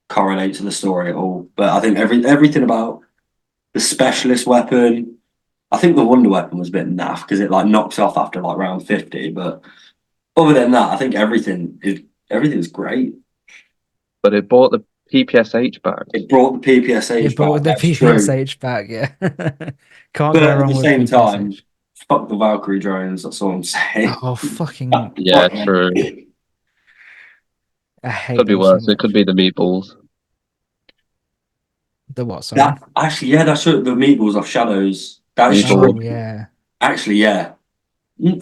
correlate to the story at all. But I think everything about the specialist weapon, I think the wonder weapon was a bit naff because it like knocks off after like round 50. But other than that, I think everything's great. But it brought the PPSH back. It brought the PPSH back. the PPSH back, yeah. Can't But go at wrong the with same PPSH. time, fuck the Valkyrie drones. That's all I'm saying. Oh fucking! Yeah, true. I hate Could be them so worse. It could be the meatballs. The what? Sorry. Actually, yeah, that's true. The meatballs off Shadows. That's Meatballs. true. Yeah. Actually, yeah.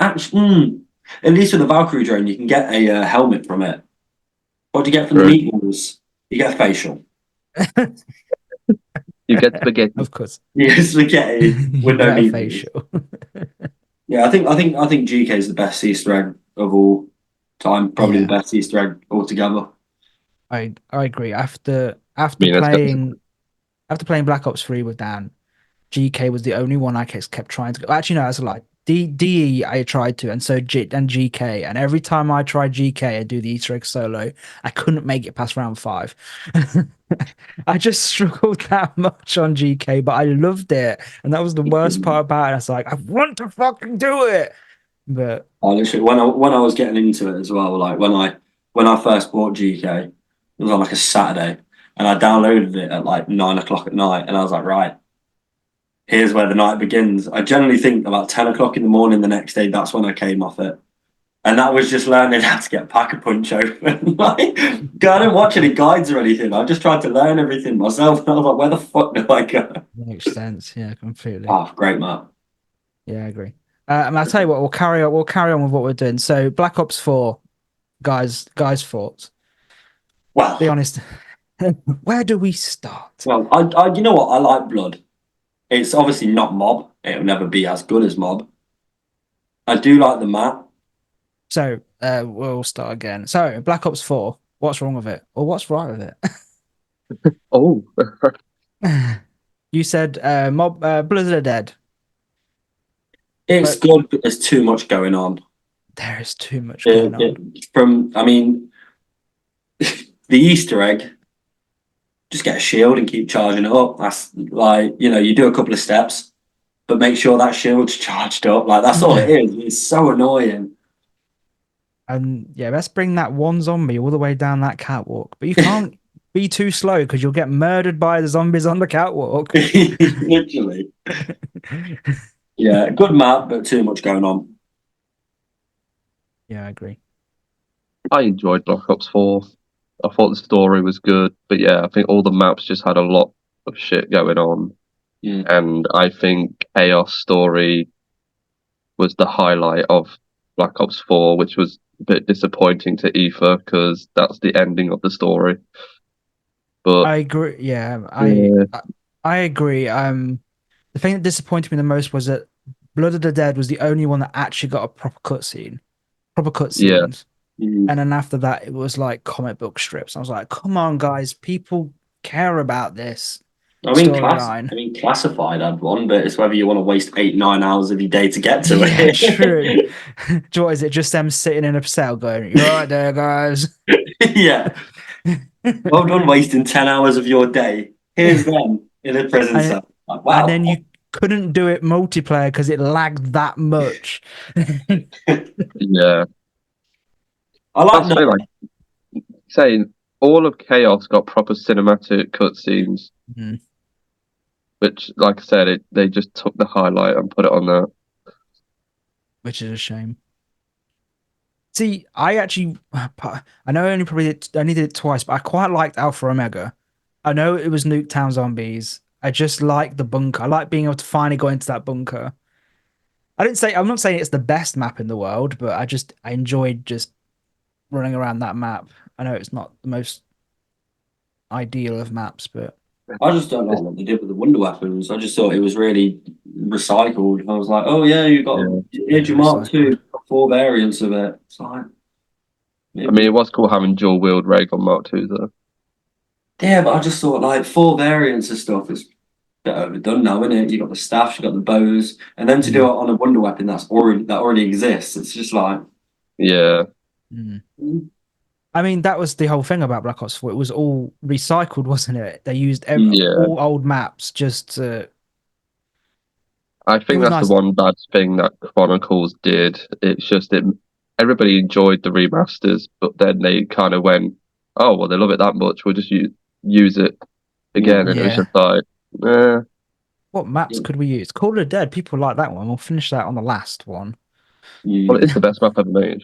At least with the Valkyrie drone, you can get a helmet from it. What do you get from the meatballs? You get a facial. You get spaghetti. Of course. You get spaghetti with no meatballs. Facial. Yeah, I think GK is the best Easter egg of all time. Probably the best Easter egg altogether. I agree. After playing Black Ops 3 with Dan, GK was the only one I kept trying to go. Actually, no, that's a lie. DE I tried to, and so GK. And every time I tried GK and do the Easter egg solo, I couldn't make it past round 5. I just struggled that much on GK, but I loved it. And that was the worst part about it. I was like, I want to fucking do it. But literally, when I was getting into it as well, like when I first bought GK, it was on like a Saturday, and I downloaded it at like 9 o'clock at night, and I was like, right, here's where the night begins. I generally think about 10 o'clock in the morning the next day, that's when I came off it. And that was just learning how to get pack a punch open. Like, I didn't watch any guides or anything. I just tried to learn everything myself. And I was like, where the fuck do I go? Makes sense. Yeah, completely. Oh, great map. Yeah, I agree. And I'll tell you what, we'll carry on. We'll carry on with what we're doing. So, Black Ops 4, guys' thoughts. Well, Be honest. Where do we start? well, you know what? I like Blood. It's obviously not Mob. It'll never be as good as Mob. I do like the map. So, we'll start again. So, Black Ops 4, what's wrong with it? Or what's right with Oh, it? You said Blood of the Dead. It's But good, but there's too much going on. there is too much going on. I mean, the Easter egg, just get a shield and keep charging it up. That's like, you do a couple of steps, but make sure that shield's charged up. Like, that's all it is. It's so annoying. And yeah, let's bring that one zombie all the way down that catwalk. But you can't be too slow because you'll get murdered by the zombies on the catwalk. Literally. Yeah, good map, but too much going on. Yeah, I agree. I enjoyed Black Ops 4. I thought the story was good, but yeah, I think all the maps just had a lot of shit going on. Yeah. And I think Chaos Story was the highlight of Black Ops 4, which was a bit disappointing to Ether because that's the ending of the story. But I agree. Yeah, yeah, I agree. The thing that disappointed me the most was that Blood of the Dead was the only one that actually got a proper cutscene, proper yeah, cutscenes. And then after that, it was like comic book strips. I was like, come on, guys, people care about this storyline. Classified had one, but it's whether you want to waste 8-9 hours of your day to get to Yeah, it. true. What is it? Just them sitting in a cell going, "You're right there, guys." Yeah. Well done wasting 10 hours of your day. Here's them in a prison And, cell. Like, and wow. then you couldn't do it multiplayer because it lagged that much. yeah. I like That's like saying all of Chaos got proper cinematic cutscenes, Mhm. which, like I said, they just took the highlight and put it on there. Which is a shame. See, I know I only did it twice, but I quite liked Alpha Omega. I know it was Nuketown Zombies. I just like the bunker. I like being able to finally go into that bunker. I'm not saying it's the best map in the world, but I enjoyed just running around that map. I know it's not the most ideal of maps, but I just don't know what they did with the wonder weapons. I just thought it was really recycled. I was like, oh yeah, here's your Mark recycled. II, 4 variants of it. It's like, I mean, it was cool having dual wield Raygun Mark II though. yeah, but I just thought like 4 variants of stuff is a bit overdone now, isn't it? You got the staffs, you got the bows, and then to do it on a wonder weapon that already exists, it's just like, Yeah, I mean, that was the whole thing about Black Ops 4. It was all recycled, wasn't it? They used yeah. all old maps just to. I think was that's nice. the one bad thing that Chronicles did. It's just everybody enjoyed the remasters, but then they kind of went, "Oh, well, they love it that much. We'll just use it again." And it was Yeah. just like, eh. What maps could we use? Call of the Dead. People like that one. We'll finish that on the last one. Well, it's the best map ever made.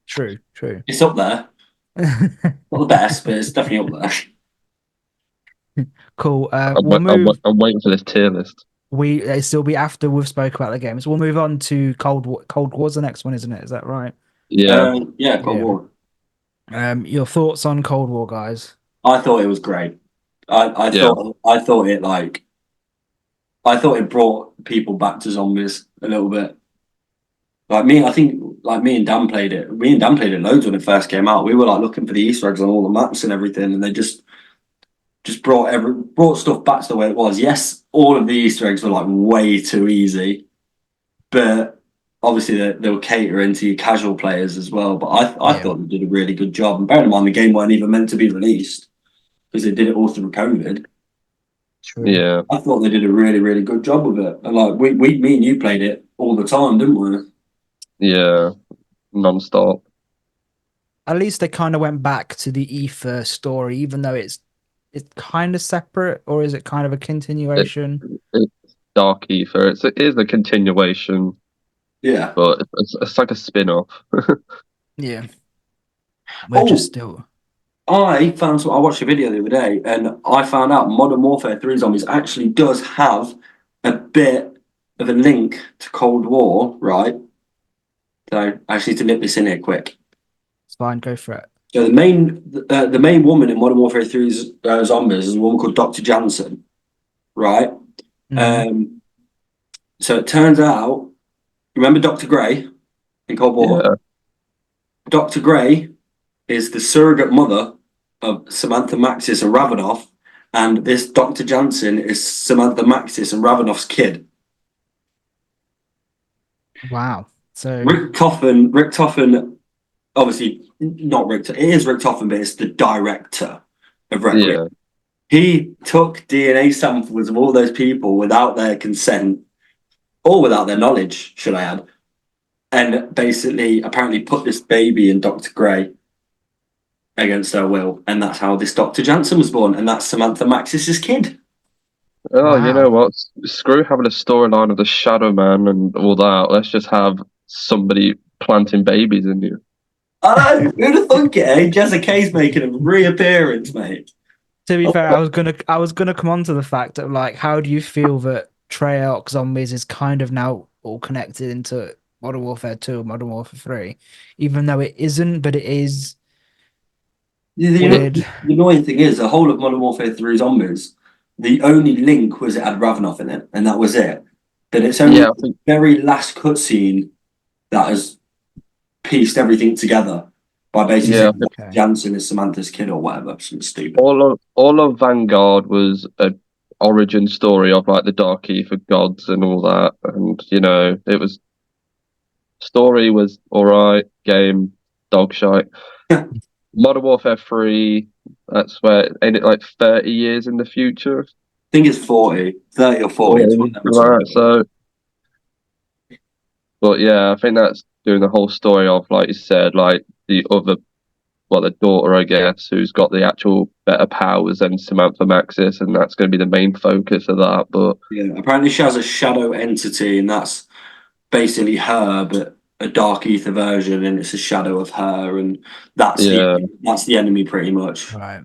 True. it's up there. Not the best, but it's definitely up there. Cool. We'll move. I'm waiting for this tier list. It'll still be after we've spoke about the games. We'll move on to Cold War. Cold War's the next one, isn't it? Is that right? Yeah, Yeah, Cold War. Your thoughts on Cold War, guys? I thought it was great. I Yeah. thought it brought people back to zombies a little bit. I think me and Dan played it. Me and Dan played it loads when it first came out. We were like looking for the Easter eggs on all the maps and everything, and they just brought stuff back to the way it was. Yes, all of the Easter eggs were like way too easy, but obviously they were catering to your casual players as well. But I thought they did a really good job. And bearing in mind the game weren't even meant to be released because they did it all through COVID. True. Yeah. I thought they did a really, really good job with it. And like me and you played it all the time, didn't we? Yeah. Non-stop. At least they kind of went back to the Ether story, even though it's kind of separate, or is it kind of a continuation? It's Dark Ether. It is a continuation. Yeah. but it's like a spin-off. Yeah. We're just Oh, still. I watched a video the other day, and I found out Modern Warfare 3 Zombies actually does have a bit of a link to Cold War, right? So I just need to nip this in here quick. It's fine, go for it. So the main woman in Modern Warfare 3's Zombies is a woman called Dr. Jansen, right? Mhm. So it turns out, remember Dr. Gray in Cold War? Yeah. Dr. Gray is the surrogate mother of Samantha Maxis and Ravenoff, and this Dr. Jansen is Samantha Maxis and Ravenoff's kid. Wow. So Rick Toffin, obviously not Rick. It is Rick Toffin, but it's the director of Requiem. Yeah. He took DNA samples of all those people without their consent or without their knowledge, should I add, and basically apparently put this baby in Dr. Gray against their will, and that's how this Dr. Jansen was born, and that's Samantha Maxis's kid. Oh, you know wow. what? Screw having a storyline of the Shadow Man and all that. Let's just have somebody planting babies in you. I know, who'd have thunk it, eh? Jessica K's making a reappearance, mate. To be Oh, fair, I was gonna come on to the fact of like, how do you feel that Treyarch Zombies is kind of now all connected into Modern Warfare 2 and Modern Warfare 3, even though it isn't, but it is weird. the annoying thing is, the whole of Modern Warfare 3 Zombies, the only link was it had Ravenoff in it, and that was it. But it's only Yeah, I the think very last cutscene that has pieced everything together by basically yeah, I saying think Okay. Jansen is Samantha's kid or whatever. Something stupid. all of Vanguard was a origin story of like the Dark Ether gods and all that, and it was story was all right, game dog shite. Modern Warfare 3, that's where ain't it like 30 years in the future? I think it's 40, 30 or 40. It's one of them two. Right, so but yeah, I think that's doing the whole story of like you said, like the daughter, I guess, who's got the actual better powers than Samantha Maxis, and that's going to be the main focus of that. But Yeah, apparently she has a shadow entity, and that's basically her, but a dark ether version, and it's a shadow of her, and yeah, that's the enemy pretty much. Right.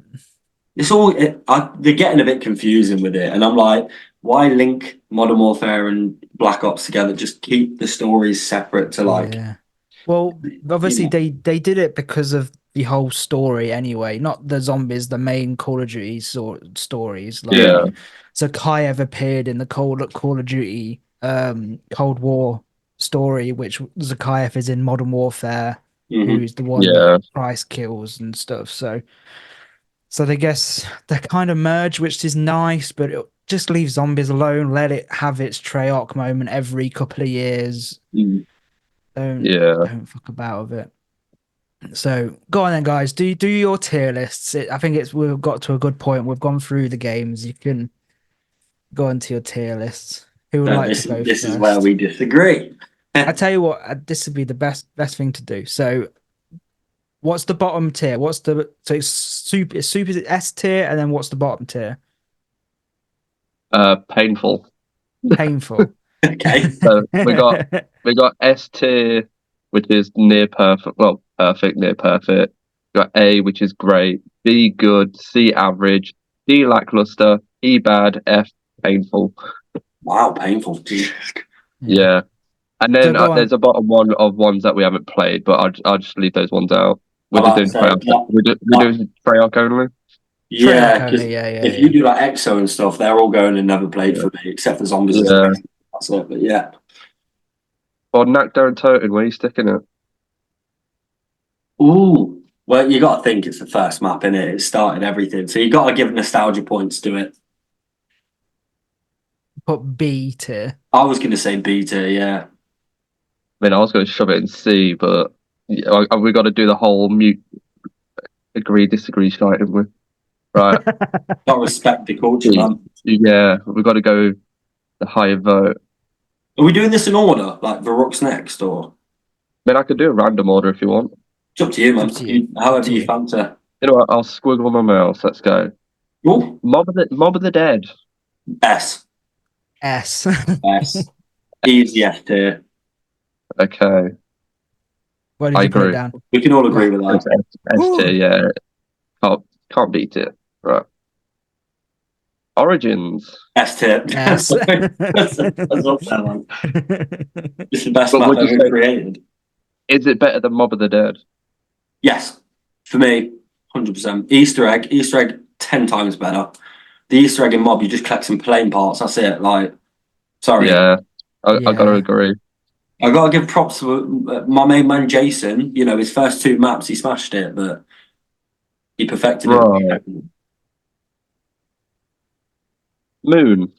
It's all they're getting a bit confusing with it, and I'm like, why link Modern Warfare and Black Ops together? Just keep the stories separate to like, Yeah. Well, you obviously know. they did it because of the whole story anyway, not the zombies, the main Call of Duty stories. Like, yeah, Mm, so Kiev appeared in the Call of Duty Cold War story, which Zakayev is in Modern Warfare, mhm. who's the one that yeah, Price kills and stuff. So they guess they kind of merge, which is nice, but it just leave zombies alone. Let it have its Treyarch moment every couple of years. Mm. Don't yeah. don't fuck about with it. So go on then, guys. Do your tier lists. I think we've got to a good point. We've gone through the games. You can go into your tier lists. Who would So like to go this is where first? we disagree. I tell you what, this would be the best thing to do. So, what's the bottom tier? It's super is it S tier, and then what's the bottom tier? Painful. Painful. Okay. So we got S tier, which is near perfect. Well, perfect, near perfect. We got A, which is great. B, good. C, average. D, lackluster. E, bad. F, painful. Wow, painful. Yeah. Yeah. And So then go on. there's a bottom one of ones that we haven't played, but I'll just leave those ones out. We're I just like to doing say, Treyarch. We're doing Treyarch only. yeah, Treyarch because only. Yeah, yeah, if yeah. you do like EXO and stuff, they're all going and never played Yeah. for me, except for Zombies. Yeah. That's it. But yeah. Well, Nakdo and Toten, where are you sticking it? Ooh. Well, you got to think it's the first map in it. It started everything, so you got to give nostalgia points to it. Put B tier. I was going to say beta, yeah. I mean, I was going to shove it in C, but yeah, we got to do the whole mute, agree, disagree shite, haven't we? Right. Got to respect the culture, C. man. Yeah, we got to go the higher vote. Are we doing this in order, like Varrock's next, or I mean, I could do a random order if you want. it's up to you, It's man? up to you. Up However to you you. fancy. You know what? I'll squiggle my mouse. Let's go. Ooh. Mob of the Dead. S. S. S. Easy S tier. Okay, Where did I you put it agree. down? We can all agree Right. with that. It's S tier, Ooh. yeah. Can't beat it. Right. Origins. S tier. Yes. That's up there, man. It's the best But map would you ever say, created. is it better than Mob of the Dead? Yes, for me, 100%. Easter egg, 10 times better. The Easter egg in Mob, you just collect some plain parts. That's it. Like, sorry. Yeah, I gotta Yeah. agree. I gotta give props to my main man Jason. You know, his first 2 maps, he smashed it, but he perfected Right. it. Moon.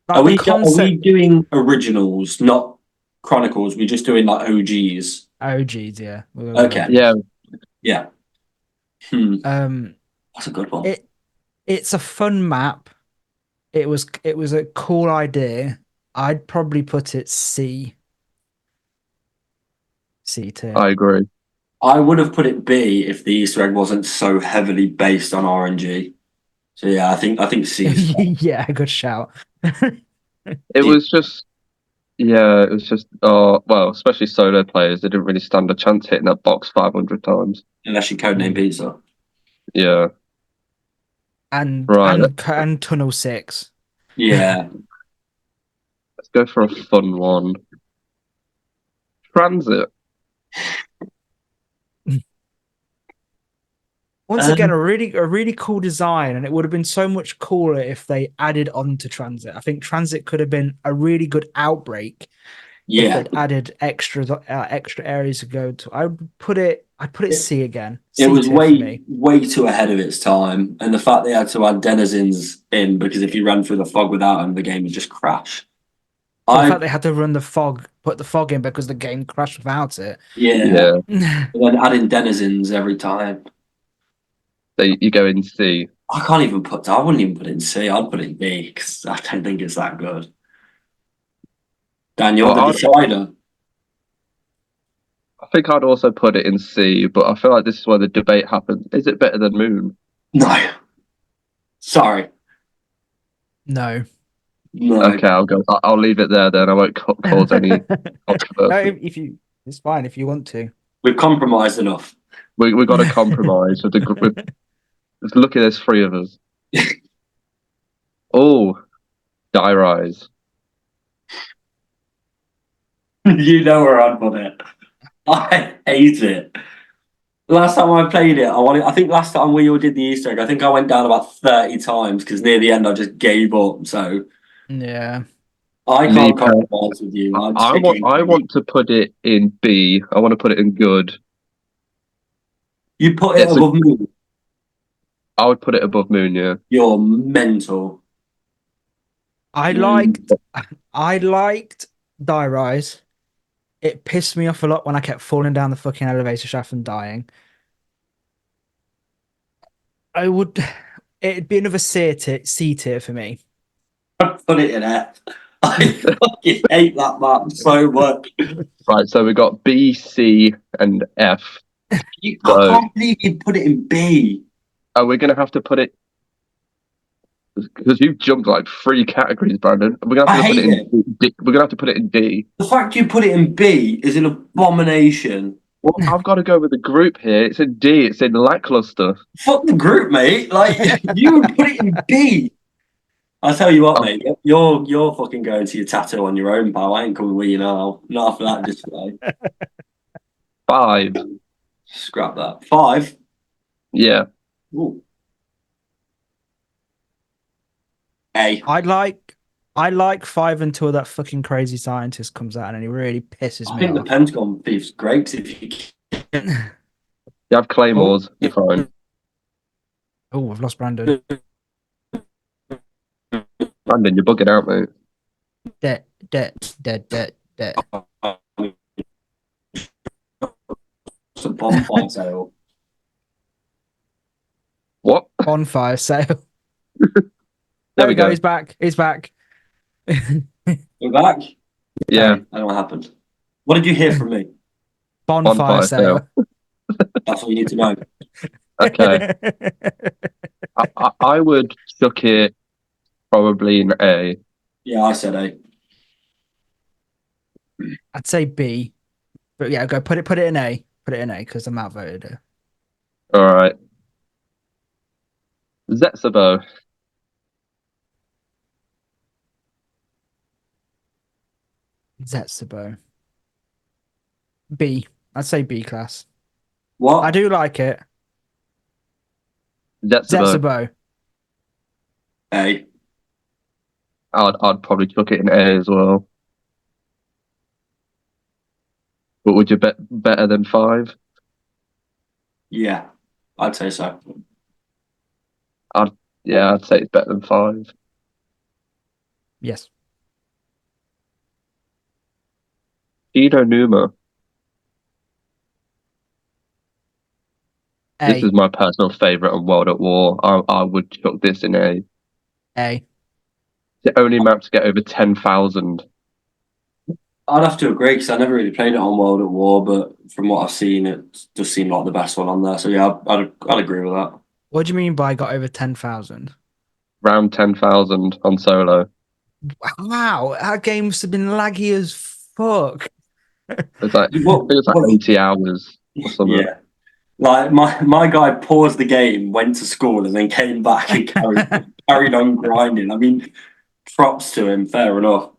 Like the Are we concept. doing originals, not chronicles? We're just doing like OGs. Oh, geez, yeah. We'll go with Okay, Yeah, OGs. yeah. Um, That's a good one. it's a fun map. It was a cool idea. I'd probably put it C tier. I agree. I would have put it B if the Easter egg wasn't so heavily based on RNG. So yeah, I think C is fair. Yeah, good shout. It was just, yeah, it was just, well, especially solo players, they didn't really stand a chance hitting that box 500 times. Unless you codename Mm. pizza. Yeah, And right. and Tunnel 6. Yeah. Let's go for a fun one. Transit. Once again, Um, a really cool design, and it would have been so much cooler if they added on to Transit. I think Transit could have been a really good outbreak if yeah. they'd added extra areas to go to. I'd put it It, C again. it C was tier for me. way too ahead of its time. And the fact they had to add denizens in because if you ran through the fog without them, the game would just crash. Well, the I fact they had to put the fog in because the game crashed without it. yeah. Yeah, And then adding denizens every time. you go in C. I wouldn't even put it in C. I'd put it in B because I don't think it's that good. Dan, you're Well, the decider. I think I'd also put it in C, but I feel like this is where the debate happens. Is it better than Moon? No. Sorry. No. No. Okay, I'll leave it there then. I won't cause any No, controversy. if you, it's fine if you want to. We've compromised enough. We got to compromise with look at there's 3 of us. Oh, Die Rise. You know where I'd put it. I hate it. Last time I played it, I think last time we all did the Easter egg, I think I went down about 30 times because near the end I just gave up. So Yeah. I Me, can't compromise with you. I'm I sticking. want to put it in B. I want to put it in good. You put it It's a, above me. I would put it above Moon, yeah. You're mental. I Mm. liked I liked Die Rise. It pissed me off a lot when I kept falling down the fucking elevator shaft and dying. I would it'd be another C tier for me. I'd put it in F. I fucking hate that map so much. Right, so we got B, C, and F. I So can't believe you put it in B. are we going to have to put it, because you've jumped like 3 categories, Brandon. We're going to I have to put it hate it. in D. We're going to have to put it in D. The fact you put it in B is an abomination. Well, I've got to go with the group here. It's in D. It's in lackluster. Fuck the group, mate. Like you would put it in B. I'll tell you what, Oh, mate. You're fucking going to your tattoo on your own, pal. I ain't coming with you now. Not after that display. 5. Scrap that. 5. Yeah. Ooh. A. I like 5 until that fucking crazy scientist comes out and he really pisses I me think the off. Pentagon thief's great if you You have Oh, claymores. You're fine. oh, I've lost Brandon. Brandon, you're bugging out, mate. Dead, dead, dead, dead, dead. it's a bonfire sale. What? Bonfire sale. There There we we go. go. He's back. He's back. We're back. Yeah. Okay, I know what happened. What did you hear from me? Bonfire Bonfire sale. That's all you need to know. Okay. I would chuck it probably in A. Yeah, I said A. I'd say B, but yeah, go put it in A. Put it in A because I'm outvoted it. All right. Zetsubo. Zetsubo. B. I'd say B class. I What? do like it. Zetsubo. Zetsubo. A. I'd probably chuck it in A as well. But would you bet better than 5? Yeah, I'd say so. Yeah, I'd say it's better than 5. Yes. Ino Numa. This A. is my personal favorite on World at War. I would chuck this in A. A. The only map to get over 10,000. I'd have to agree because I never really played it on World at War, but from what I've seen, it does seem like the best one on there. So yeah, I'd agree with that. What do you mean by got over 10,000? Around 10,000 on solo. Wow, that game must have been laggy as fuck. It What? was like What? 80 hours or something. Yeah, like my guy paused the game, went to school, and then came back and carried on grinding. I mean, props to him. Fair enough.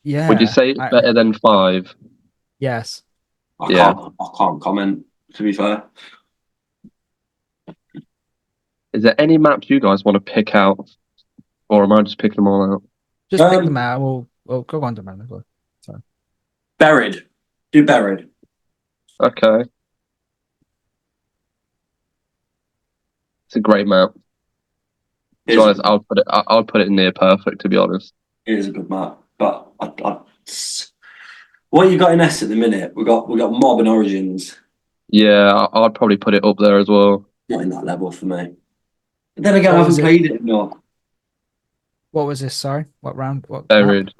Would you Yeah. say it's better than 5? Yes. Yeah. I can't comment. To be fair, Is there any maps you guys want to pick out? Or am I just picking them all out? Just pick them out. We'll go on to man. Sorry. buried. Do buried. Okay. It's a great map. To be It honest, I'll put it near perfect, to be honest. is a good map, but what you got in S at the minute? We got Mob and Origins. Yeah, I'd probably put it up there as well. Not in that level for me. But then again, I What haven't was it? played it enough. What was this? Sorry. What round? What map? Buried.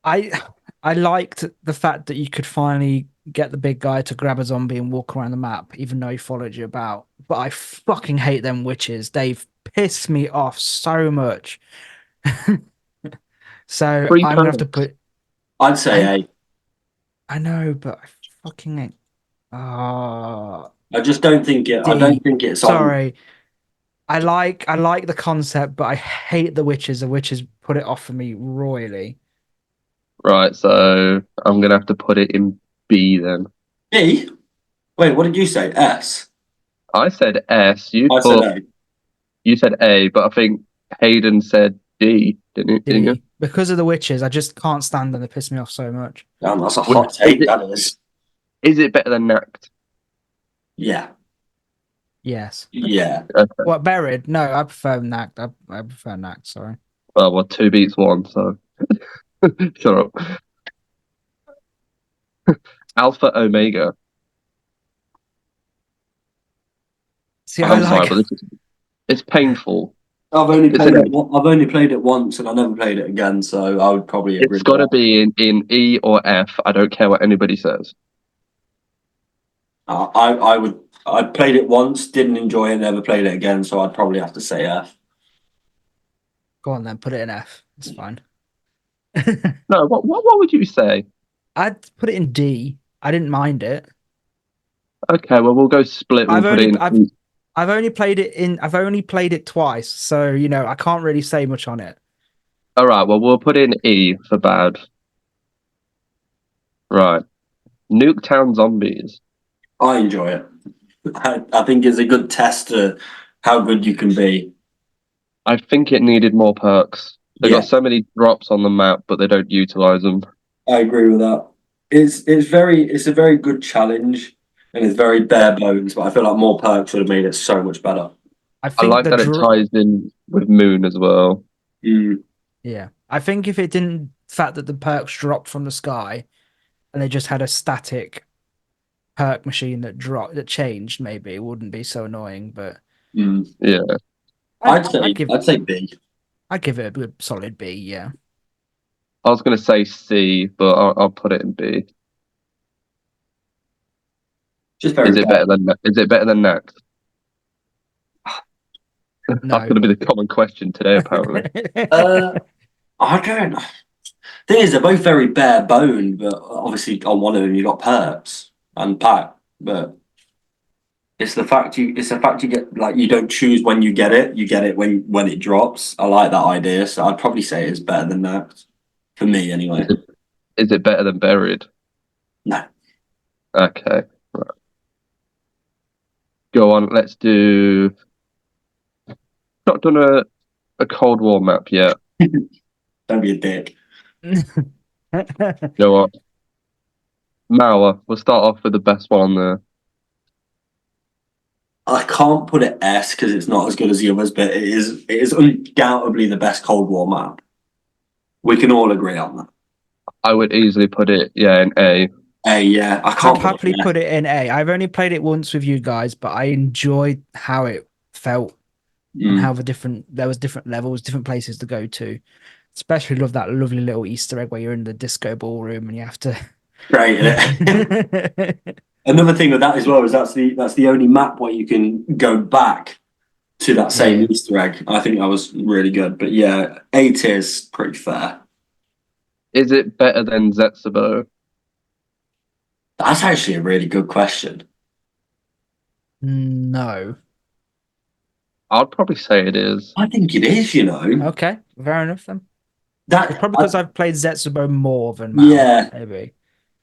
I I liked the fact that you could finally get the big guy to grab a zombie and walk around the map, even though he followed you about. But I fucking hate them witches. They've pissed me off so much. So 3 I'm gonna have to perks. put. I'd say I A. I know, but I fucking hate. Ah, I just don't think it. I don't D. think it's on. Sorry. I like the concept, but I hate the witches. The witches put it off for me royally. Right, so I'm gonna have to put it in B then. B. Wait, what did you say? S. I said S. I said A. You said A, but I think Hayden said D, didn't you? D. Because of the witches, I just can't stand them. They piss me off so much. Damn, that's a Is hot take. That is. it better than Nact? Yeah. Yes. Yeah. Okay. What, buried? No, I prefer Nact. I prefer Nact, sorry. Well, 2 beats 1, so shut up. Alpha Omega. See, I I'm sorry, like but it's painful. I've only It's played an it. I've only played it once, and I never played it again. So I would probably agree It's with got to that. be in E or F. I don't care what anybody says. I would. I played it once, didn't enjoy it, never played it again. So I'd probably have to say F. Go on then, put it in F. It's fine. No, what would you say? I'd put it in D. I didn't mind it. Okay, well we'll go split. We'll I've put it only in I've E. I've only played it in I've only played it twice, so I can't really say much on it. All right, well we'll put in E for bad. Right, Nuketown Zombies. I enjoy it. I think it's a good test to how good you can be. I think it needed more perks. They Yeah, got so many drops on the map, but they don't utilize them. I agree with that. It's a very good challenge, and it's very bare bones. But I feel like more perks would have made it so much better. I I think like the that it ties in with Moon as well. Mm, yeah. I think if it didn't fact that the perks dropped from the sky and they just had a static perk machine that changed, maybe it wouldn't be so annoying, but mm. Yeah, I'd say B. I'd give it a good solid B, yeah. I was gonna say C, but I'll put it in B. Just very bare. Is it better than Next? That's No. going to be the common question today, apparently. I don't. Thing is, they're both very bare bone, but obviously on one of them you got perps and pack. But it's the fact you get like you don't choose when you get it when it drops. I like that idea, so I'd probably say it's better than that for me anyway. Is it better than buried? No, Okay. Right. Go on. Let's do. Not done a Cold War map yet. don't be a dick. Go on. Mauer. We'll start off with the best one on there. I can't put it S because it's not as good as the others, but it is undoubtedly the best Cold War map. We can all agree on that. I would easily put it, in A. Yeah, I I'd can't happily put it in A. I've only played it once with you guys, but I enjoyed how it felt and how there was different levels, different places to go to. Especially love that lovely little Easter egg where you're in the disco ballroom and you have to. Great. Another thing with that as well is that's the only map where you can go back to that same Yeah. Easter egg. I think that was really good. But yeah, A tier's pretty fair. Is it better than Zetsubo? That's actually a really good question. No. I'd probably say it is. I think it is, you know. Okay, fair enough then. That It's probably because I've played Zetsubo more than Mao, yeah, maybe.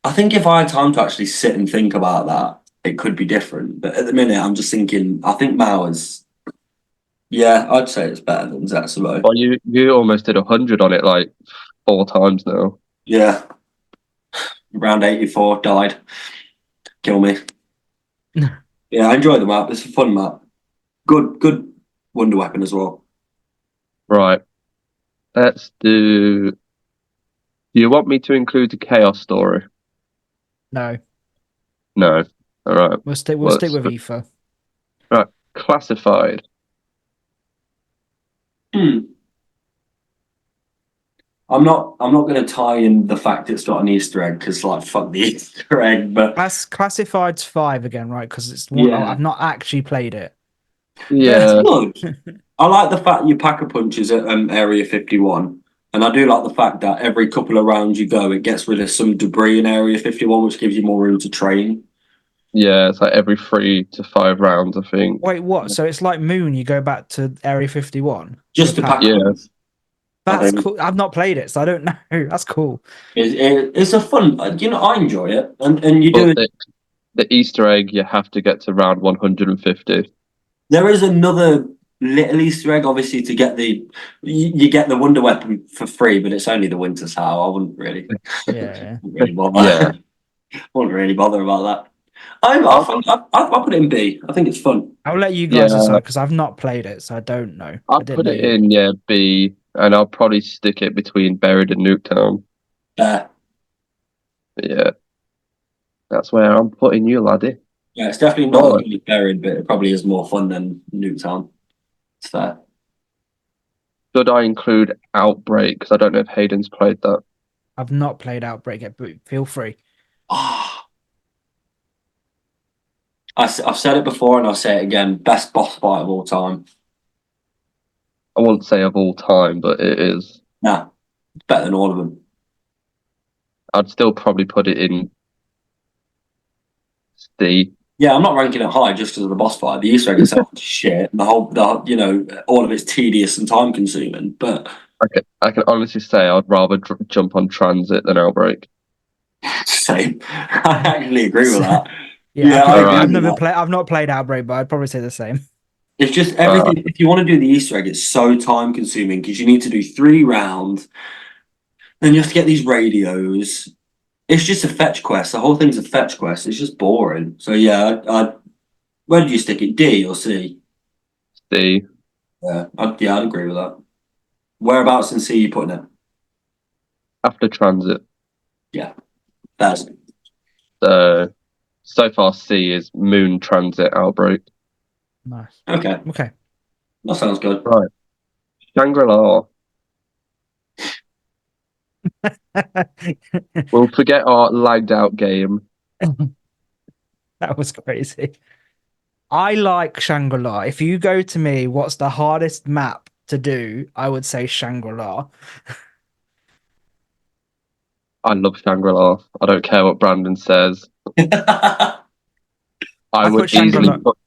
I think if I had time to actually sit and think about that, it could be different. But at the minute, I'm just thinking. I think Mao is. Yeah, I'd say it's better than Zetsubo. Well, you almost did 100 on it like 4 times now. Yeah, round 84 died. Kill me. Yeah, I enjoy the map. It's a fun map. Good wonder weapon as well. Right. Let's do. Do you want me to include the Chaos story? No, No. All right. we'll stick with Aoife. Right. Classified. Hmm. I'm not going to tie in the fact it's got an Easter egg because like fuck the Easter egg. But Classified's 5 again, right? Because it's one yeah, I've not actually played it. it's Yeah. good. I like the fact you pack a punches at Area 51, and I do like the fact that every couple of rounds you go, it gets rid of some debris in Area 51, which gives you more room to train. Yeah. It's like every 3 to 5 rounds, I think. Wait, what? So it's like Moon, you go back to Area 51? Just to pack Yeah. punch. I That's think cool. I've not played it, so I don't know. That's cool. it's a fun. I enjoy it, and you do But it. the Easter egg, you have to get to round 150. There is another little Easter egg, obviously, to get you get the wonder weapon for free, but it's only the winter sour. I wouldn't really, Yeah. wouldn't really bother. Yeah. Wouldn't really bother about that. I put it in B. I think it's fun. I'll let you guys Yeah. decide because I've not played it, so I don't know. I I'll didn't put know it you. in, B, and I'll probably stick it between Buried and Nuketown. Uh, Yeah. That's where I'm putting you, laddie. yeah, it's definitely not as Right. good as Buried, but it probably is more fun than Newtown. It's fair. Should I include Outbreak? Because I don't know if Hayden's played that. I've not played Outbreak yet, but feel free. Ah, I've said it before and I'll say it again. Best boss fight of all time. I wouldn't say of all time, but it is. Nah, it's better than all of them. I'd still probably put it in C. Yeah, I'm not ranking it high just because of the boss fight. The Easter egg itself is shit. All of it's tedious and time consuming. But I can honestly say I'd rather jump on Transit than Outbreak. same. I actually agree with that. Yeah, I agree I've with never that. played. I've not played Outbreak, but I'd probably say the same. It's just everything. If you want to do the Easter egg, it's so time consuming because you need to do 3 rounds. Then you have to get these radios. It's just a fetch quest. The whole thing's a fetch quest. It's just boring. So yeah, where did you stick it? D or C? C. I'd agree with that. Whereabouts in C are you putting it? After Transit. Yeah, that's So far, C is Moon, Transit, Outbreak. Nice. okay. Okay. That sounds good. Right. Shangri-La. We'll forget our lagged out game. That was crazy. I like Shangri-La. If you go to me, what's the hardest map to do? I would say Shangri-La. I love Shangri-La. I don't care what Brandon says. I I would put easily Shangri-La. put.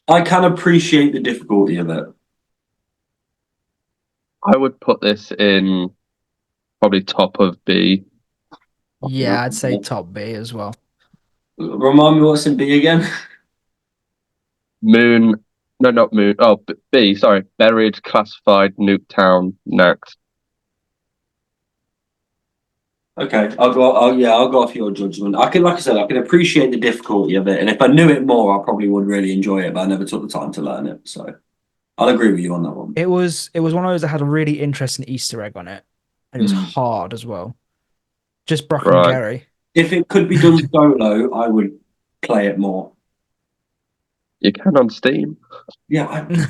I can appreciate the difficulty of it. I would put this in probably top of B. Yeah, I'd say top B as well. Remind me what's in B again. Moon. No, not Moon. Oh, B. Sorry, buried, classified, Nuketown next. Okay, I'll go off your judgment. Like I said, I can appreciate the difficulty of it, and if I knew it more, I probably would really enjoy it. But I never took the time to learn it, so I'll agree with you on that one. It was one of those that had a really interesting Easter egg on it. And it was Mm. hard as well. Just Brock and Right. Gary. If it could be done solo, I would play it more. You can on Steam. Yeah, Did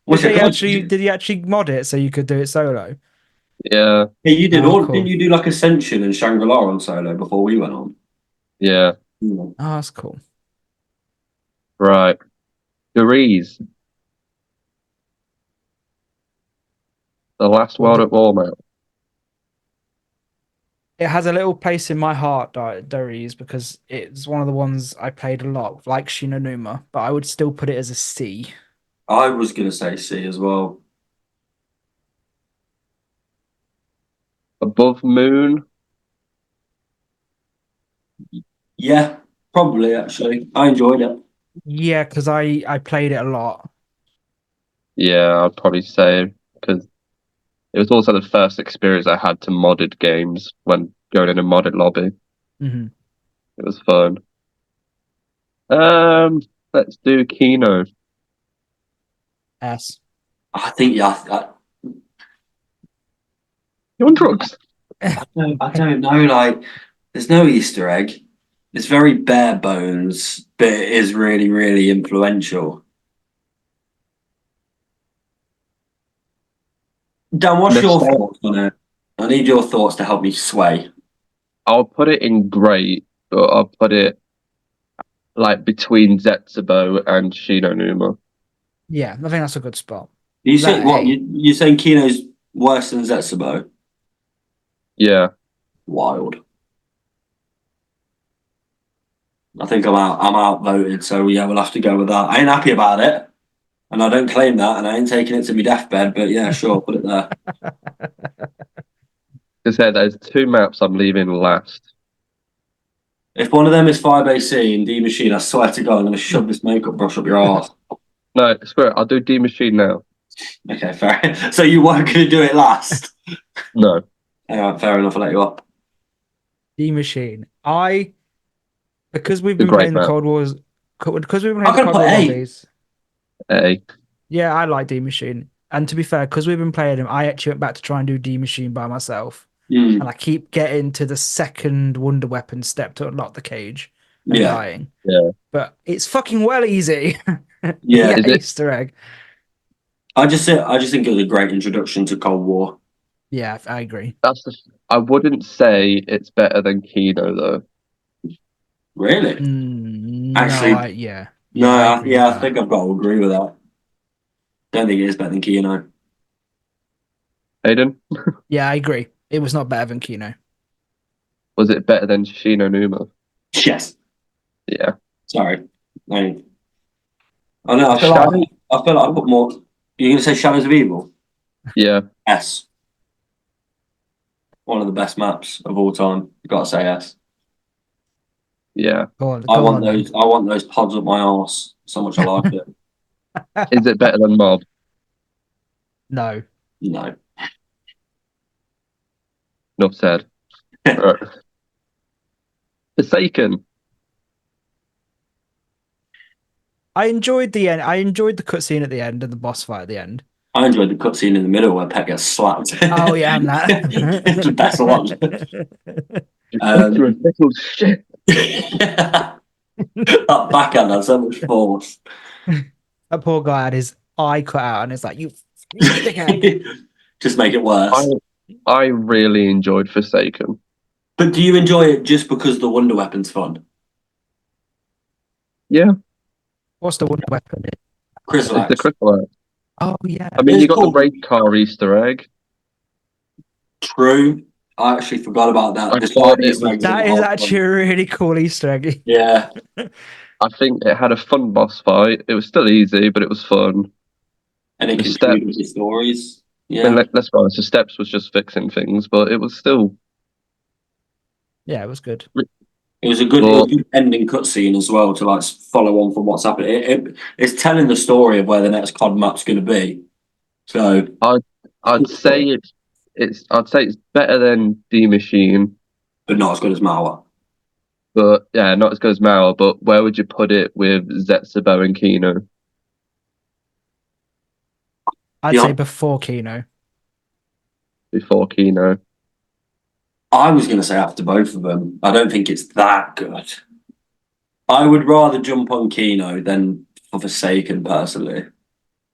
wish I they could. actually did he actually mod it so you could do it solo? Yeah, Hey, you did Oh, all, cool. didn't you do like Ascension and Shangri-La on solo before we went on? yeah. Oh, that's cool. Right. Degrees. The last Well, World at War map. it has a little place in my heart, Dories, because it's one of the ones I played a lot, like Shinonuma, but I would still put it as a C. I was gonna say C as well. Above Moon. Yeah, probably actually. I enjoyed it. Yeah, because I played it a lot. Yeah, I'd probably say because it was also the first experience I had to modded games when going in a modded lobby. Hmm. It was fun. Let's do Kino. S. I think You on drugs? I don't know. Like, there's no Easter egg. It's very bare bones, but it is really, really influential. Dan, what's your Nostalgia. thoughts on it? I need your thoughts to help me sway. I'll put it in great, but I'll put it like between Zetsubo and Shinonuma. Yeah, I think that's a good spot. You Is say that what? A? You saying Kino's worse than Zetsubo? Yeah, Wild. I think I'm outvoted, so yeah, we'll have to go with that. I ain't happy about it, and I don't claim that, and I ain't taking it to my deathbed. But yeah, sure, put it there. because there's two maps I'm leaving last. If one of them is Firebase Z and D Machine, I swear to God, I'm going to shove this makeup brush up your arse. No, screw it. I'll do D Machine now. Okay, fair. So you weren't going to do it last? No, Yeah, fair enough. I'll let you up. D Machine. Because we've the been great playing the map. Cold Wars, because we've been I'm playing the going to Cold put War A. lobbies. A. Yeah, I like D Machine. And to be fair, because we've been playing him, I actually went back to try and do D Machine by myself. Mm, And I keep getting to the second wonder weapon step to unlock the cage and yeah, dying. Yeah. But it's fucking well easy. yeah. Is it? Easter egg. I just think it was a great introduction to Cold War. Yeah, I agree. I wouldn't say it's better than Kino though. Really? No, Actually, yeah. no. Yeah, I agree with Yeah, I that. think I've got to agree with that. Don't think it is better than Kino. Hayden, Yeah, I agree. It was not better than Kino. was it better than Shinonuma? Yes. Yeah. Sorry. I know. Shadow. I feel like I put more. You're going to say Shadows of Evil? Yeah. S. One of the best maps of all time. You got to say S. Yeah. Go on then. I want those pods up my arse. So much I like it. Is it better than Mob? No. No. Enough said. Right. Forsaken. I enjoyed the end. I enjoyed the cutscene at the end and the boss fight at the end. I enjoyed the cutscene in the middle where Pet gets slapped. Oh yeah, and It's the best one. that. You're a little shit. That backhand had so much force. That poor guy had his eye cut out, and it's like you dickhead. Just make it worse. I really enjoyed Forsaken. But do you enjoy it just because the wonder weapon's fun? Yeah. What's the wonder weapon? It's the Chrysalis. Crystal. Oh yeah. I mean, It's you got cool. the raid car Easter egg. True. I actually forgot about that. I The thought side it Easter was. eggs That are is hard actually fun. a really cool Easter egg. Yeah, I think it had a fun boss fight. It was still easy, but it was fun. and it The continued with steps. the stories. I mean, Yeah, let's be honest. The steps was just fixing things, but it was still. Yeah, it was good. it was a Well, good ending cutscene as well to like follow on from what's happening. It's telling the story of where the next COD map's going to be. So I'd say I'd say it's better than D Machine, but not as good as Mauer. but yeah, not as good as Mauer. But where would you put it with Zetsubo and Kino I'd Yeah. say before Kino. before Kino? I was going to say after both of them. I don't think it's that good. I would rather jump on Kino than Forsaken personally.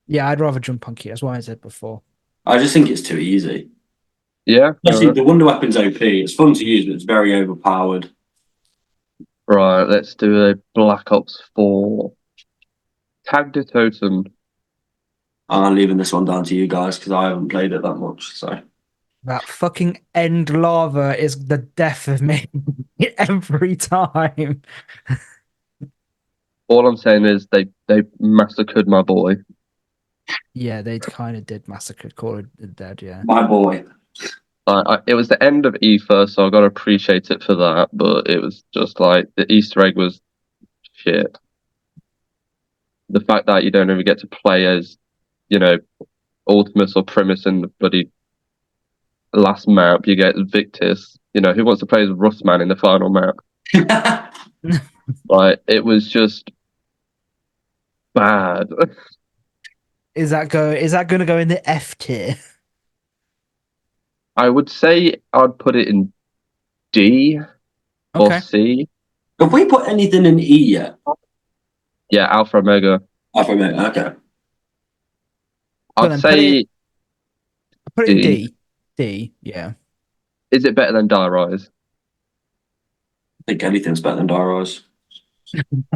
Yeah, I'd rather jump on Kino. That's why I said before. I just think it's too easy. Yeah, Especially the Wonder Weapon's OP. It's fun to use, but it's very overpowered. right. Let's do a Black Ops 4. Tag the Totem. I'm leaving this one down to you guys because I haven't played it that much. So That fucking end lava is the death of me every time. All I'm saying is they massacred my boy. Yeah, they kind of did massacre Call of the Dead, yeah. my boy. It was the end of Ether, so I got to appreciate it for that. But it was just like the Easter egg was shit. The fact that you don't even get to play as, you know, Ultimus or Primus in the bloody last map, you get Victus. You know, who wants to play as Rustman in the final map? Like, it was just bad. Is that gonna go in the F tier? I would say I'd put it in D or Okay. C. Have we put anything in E yet? Yeah, Alpha Omega. Okay. Well, I'd then say put it in D. D. D, yeah. Is it better than Die Rise? I think anything's better than Dairos.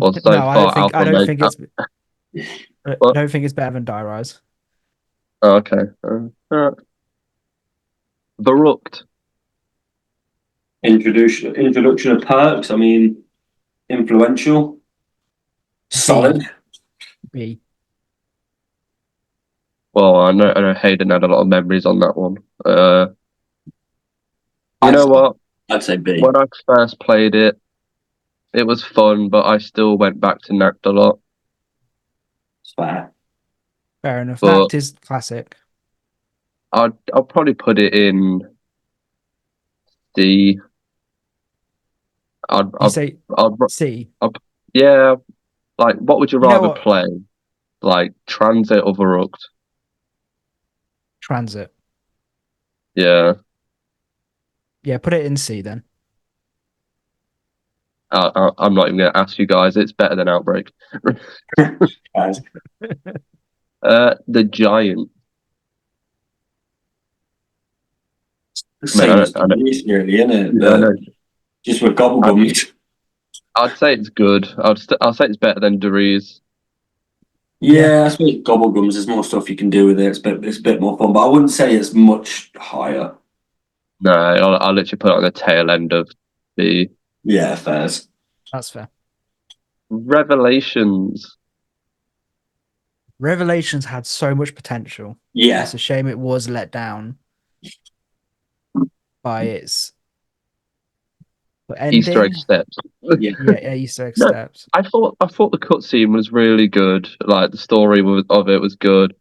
Or so No, far, Alpha I don't think Omega. I What? don't think it's better than Die Rise. Oh, okay. Alright. Verrucht. Introduction of perks. I mean, influential. Solid. B. Well, I know Hayden had a lot of memories on that one. You I'd know say- what? I'd say B. When I first played it, it was fun, but I still went back to Nact a lot. It's fair. Fair enough. But- That is classic. I'll probably put it in D. You say I'd, C. yeah, like what would you You know rather what? play? Like Transit or Verrucht? Transit. Yeah, Yeah, put it in C then. I'm not even going to ask you guys. It's better than Outbreak. Guys. The Giant. The same as Denise, really, isn't it? Yeah, I know. Just with gobblegums. I'd say it's good. I'll say it's better than Deriz. Yeah, I suppose gobblegums. There's more stuff you can do with it. It's a bit more fun, but I wouldn't say it's much higher. No, I'll literally put it on the tail end of the Yeah, fairs. That's fair. Revelations. Revelations had so much potential. Yeah, It's a shame it was let down by its ending. Easter egg steps. yeah. Yeah, Easter egg No. steps. I thought the cutscene was really good. Like the story of it was good.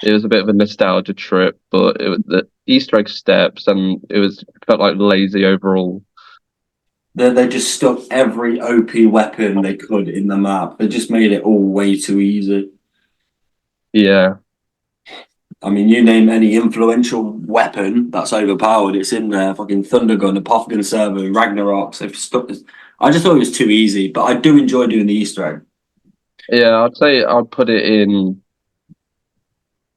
It was a bit of a nostalgia trip, but it was the Easter egg steps, and felt like lazy overall. They just stuck every OP weapon they could in the map. They just made it all way too easy. Yeah, I mean, you name any influential weapon that's overpowered, it's in there. Fucking Thundergun, Apophthegm Server, Ragnarok. They've stuck this. I just thought it was too easy, but I do enjoy doing the Easter egg. yeah. I'd say I'd put it in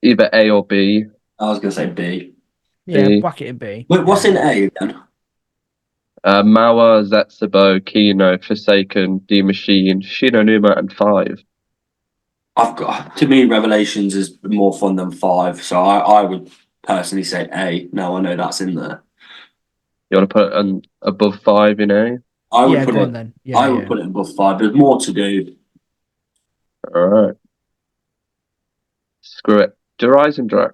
either A or B. I was gonna say B. Yeah, B. bucket in B. Wait, what's in A again? Mawa, Zetsubo, Kino, Forsaken, D Machine, Shinonuma, and 5. To me, Revelations is more fun than 5, so I would personally say A. Now I know that's in there. You want to put an above 5 in A? I would Yeah, put go it. on then. I Yeah, would yeah. put it above 5. There's more to do. All right. Screw it. Horizon Drag.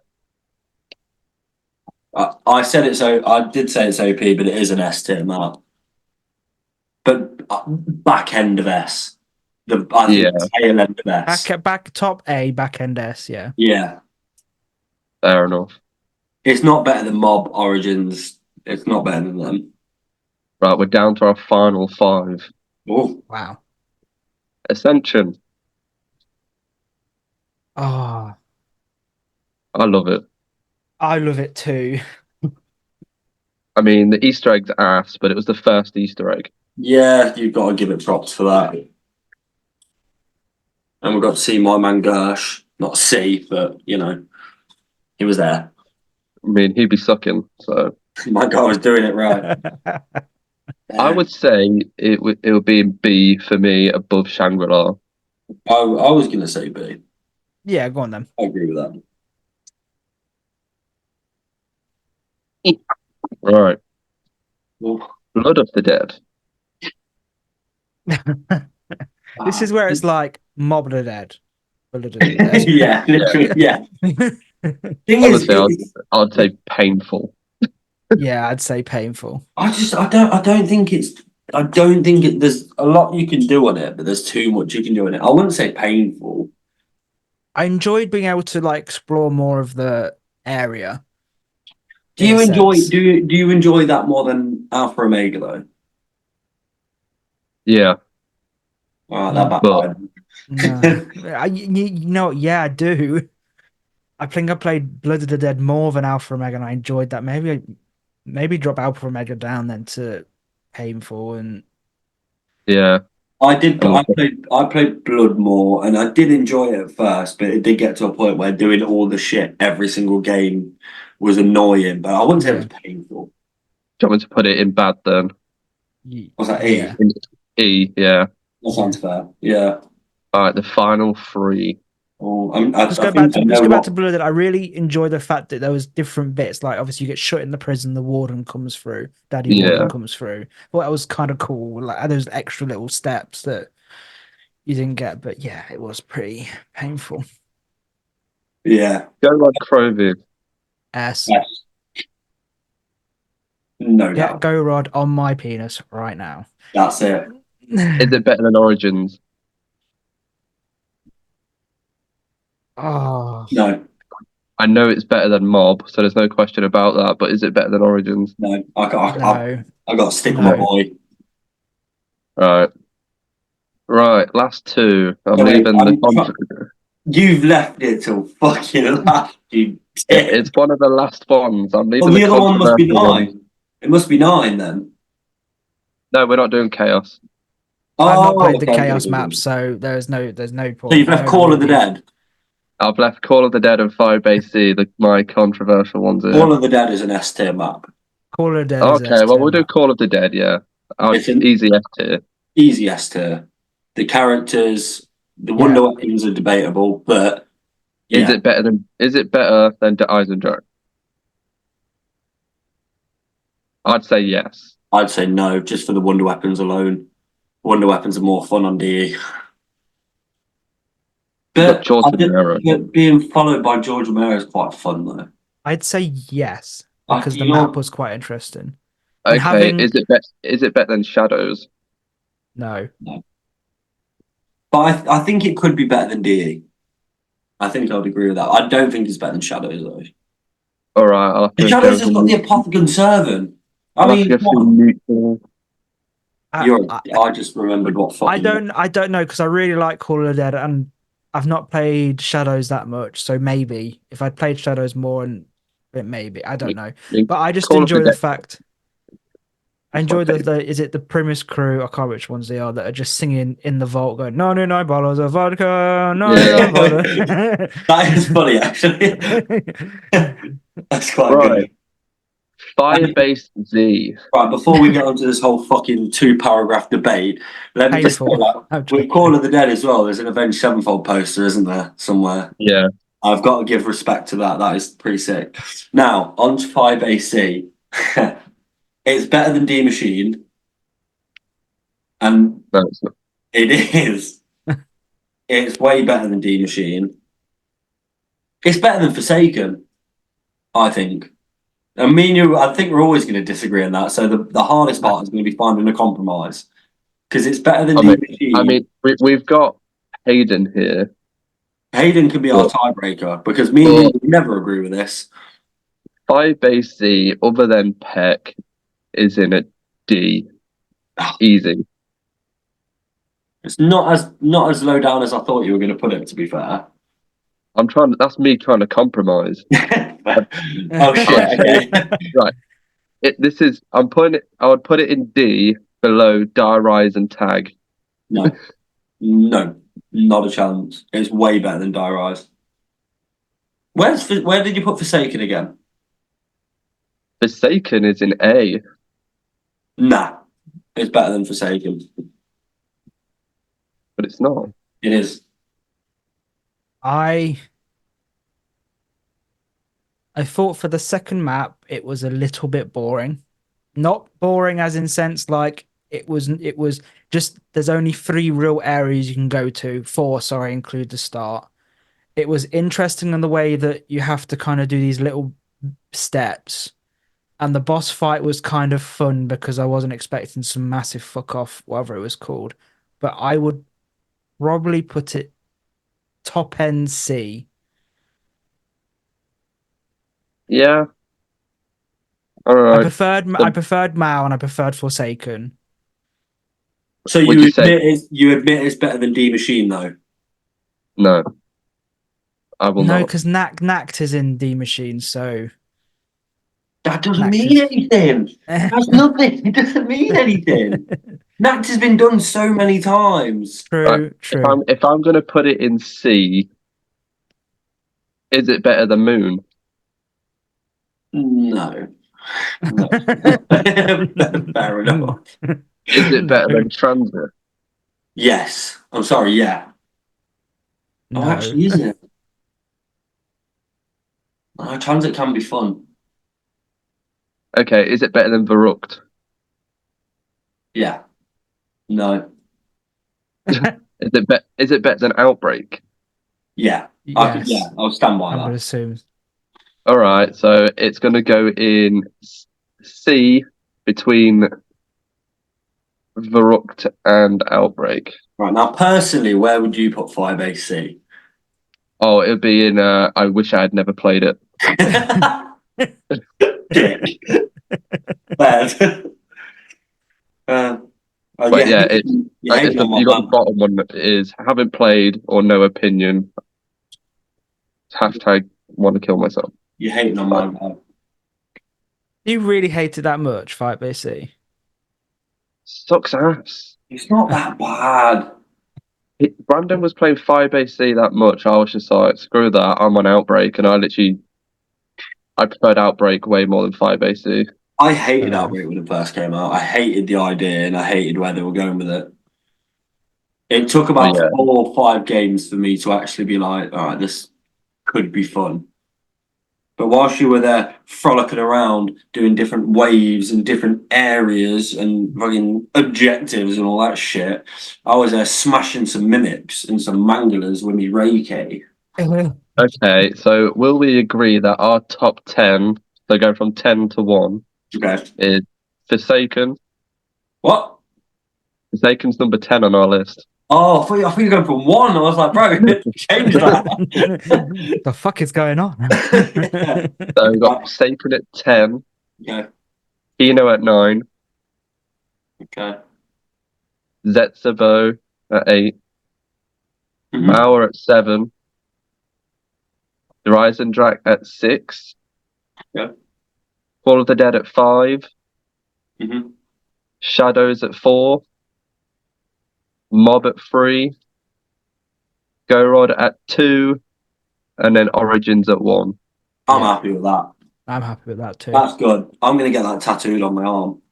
I said it, so I did say it's OP, but it is an S tier map. But back end of S. I think Yeah, tail end of S. Back top A, back end S. Yeah. Yeah, fair enough. it's not better than Mob Origins. It's not better than them. Right, we're down to our final 5. Oh, Wow. Ascension. Oh, I love it. I love it too. I mean, the Easter egg's ass, but it was the first Easter egg. yeah, you've got to give it props for that. And we got to see my man Gersh. Not see, but he was there. I mean, he'd be sucking. So My guy was doing it right. I would say it would be in B for me, above Shangri-La. I was going to say B. Yeah, go on then. I agree with that. Right, Well, Blood of the Dead. This is where it's like Mob of the Dead. Blood of the Dead. yeah, literally, yeah. Thing is, Honestly, I'd say painful. Yeah, I'd say painful. I don't think there's a lot you can do on it, but there's too much you can do on it. I wouldn't say painful. I enjoyed being able to like explore more of the area. Do in you a enjoy sense. do you enjoy that more than Alpha Omega though? Yeah, Alright, that but backfired. No, you know, yeah, I do. I think I played Blood of the Dead more than Alpha Omega, and I enjoyed that. Maybe drop Alpha Omega down then to painful, and yeah, I did. I love it. I played Blood more, and I did enjoy it at first. But it did get to a point where doing all the shit every single game was annoying. But I wouldn't say it was yeah, painful. Do you want me to put it in bad then? Was that E? yeah, In E, yeah. That sounds fair. Yeah. All right, the final 3. Oh, Just I go back think to I just know go back to what. Blood. I really enjoyed the fact that there was different bits. Like obviously you get shut in the prison, the warden comes through, Daddy Warden Yeah, comes through. Well, that was kind of cool. Like those extra little steps that you didn't get, but yeah, it was pretty painful. Yeah. go like Crovy. S. Yes. No Get doubt. Go Rod on my penis right now. That's it. Is it better than Origins? Oh No. I know it's better than Mob, so there's no question about that. But is it better than Origins? No. no, I got to stick with my no. boy. Right, right. Last 2. I'm Sorry, leaving the. you've left it till fucking last. You dick. It's one of the last ones. I'm Well, leaving the the other one must be controversial ones. 9. It must be 9 then. No, we're not doing Chaos. I've not Oh, played the okay. Chaos map, so there's no So you've point. left Call of the Dead. I've left Call of the Dead and Firebase Z, my controversial ones here. Call of the Dead is an S tier map. Call of the Dead is Okay, well, S tier we'll do map. Call of the Dead, yeah. It's an Easy F tier. easy S tier. The characters, the Yeah. wonder weapons are debatable, but Is yeah, it better than the Eisendrache? I'd say yes. I'd say no, just for the wonder weapons alone. Wonder weapons are more fun on DE. But George Romero. But being followed by George Romero is quite fun though. I'd say yes I, because the you map know, was quite interesting. And Okay, having is it better than Shadows? no, but I think it could be better than DE. I think I'd agree with that. I don't think it's better than Shadows though. All right, I'll have The to Shadows go has got the Apothecon Servant. I I'll have to mean, go through neutral. I just remembered what fucking. I don't know because I really like Call of the Dead and I've not played Shadows that much. So maybe if I played Shadows more and it maybe I don't know, but I just Call of the enjoy the Dead fact. I is my enjoy favourite. the is it the Primus crew? I can't remember which ones they are that are just singing in the vault, going 99 bottles of vodka, 99 bottles. That is funny actually. That's quite Right. good. Firebase Z. Right, before we get onto this whole fucking 2-paragraph debate, let me just say, Painful. like, I'm with joking. Call of the Dead as well, there's an Avenged Sevenfold poster, isn't there, somewhere? Yeah. I've got to give respect to that. That is pretty sick. Now, on to 5AC. It's better than D Machine, and No, it's not. it is. It's way better than D Machine. It's better than Forsaken, I think. And me and you, I think we're always going to disagree on that. So the hardest part is going to be finding a compromise because it's better than D Machine. I mean, we've got Hayden here. Hayden can be our tiebreaker because me and you would never agree with this. Firebase Z, other than Peck, is in a D. Easy. It's not as low down as I thought you were going to put it. To be fair, That's me trying to compromise. oh shit! Okay. Right. I would put it in D below Die Rise and Tag. No, no, not a chance. It's way better than Die Rise. Where did you put Forsaken again? Forsaken is in A. Nah, it's better than Forsaken. But it's not. It is. I thought for the second map it was a little bit boring. Not boring as in sense like it was just there's only 3 real areas you can go to. 4, sorry, include the start. It was interesting in the way that you have to kind of do these little steps. And the boss fight was kind of fun because I wasn't expecting some massive fuck off, whatever it was called. But I would probably put it top end C. Yeah. All right. I preferred Mao and I preferred Forsaken. So Would you say- you admit it's better than D Machine though? No. I will No, not. because Nact is in D Machine, so That doesn't Nact mean is- anything. That's nothing. It doesn't mean anything. Nact has been done so many times. True, true. If I'm gonna put it in C, is it better than Moon? No. No. Fair enough. Is it better than Transit? Yes. I'm sorry, yeah. No. Oh, actually, is it? Transit can be fun. Okay, is it better than Verrucht? Yeah. No. Is it better than Outbreak? Yeah. Yes, I'll stand by I would that. assume. All right, so it's going to go in C between Verrucht and Outbreak. Right, now personally, where would you put Firebase C? Oh, it would be in I wish I had never played it. Dick. Bad. But yeah, you hate you got the bottom one that is haven't played or no opinion. Hashtag want to kill myself. You're hating on my guy. You really hated that much, Firebase Z? Sucks ass. It's not that bad. Brandon was playing Firebase Z that much. I was just like, screw that. I'm on Outbreak, and I preferred Outbreak way more than Firebase Z. I hated Outbreak when it first came out. I hated the idea and I hated where they were going with it. It took about 4 or 5 games for me to actually be like, all right, this could be fun. But whilst you were there frolicking around, doing different waves and different areas and fucking objectives and all that shit, I was there smashing some mimics and some mangalas with me Reiki. Okay, so will we agree that our top 10, so go from 10 to 1, Okay. is Forsaken? What? Forsaken's number 10 on our list. Oh, I thought you were going from 1. I was like, bro, change that. The fuck is going on? So we've got Forsaken at 10, Okay. Kino at 9, Okay. Zetsavo at 8, Mhm. Mauer at 7, Dreisendrack at 6, Yeah. Call of the Dead at 5, Mhm. Shadows at 4, Mob at 3, Gorod at 2, and then Origins at 1. I'm happy with that. I'm happy with that too. That's good. I'm gonna get that tattooed on my arm.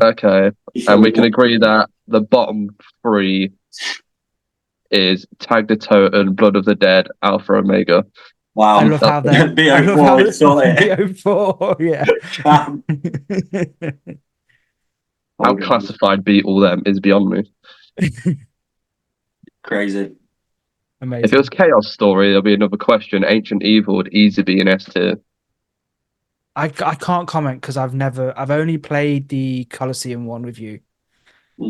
Okay, Just and so we can what- agree that the bottom three is Tag the Totem, Blood of the Dead, Alpha Omega. Wow. I love how they're. I love how BO4 is sorted. BO4. Yeah. How Oh, goodness. classified beat all them is beyond me. Crazy. If it was Amazing. Chaos Story, there'll be another question. Ancient Evil would easily be an S tier. I can't comment because I've only played the Colosseum one with you,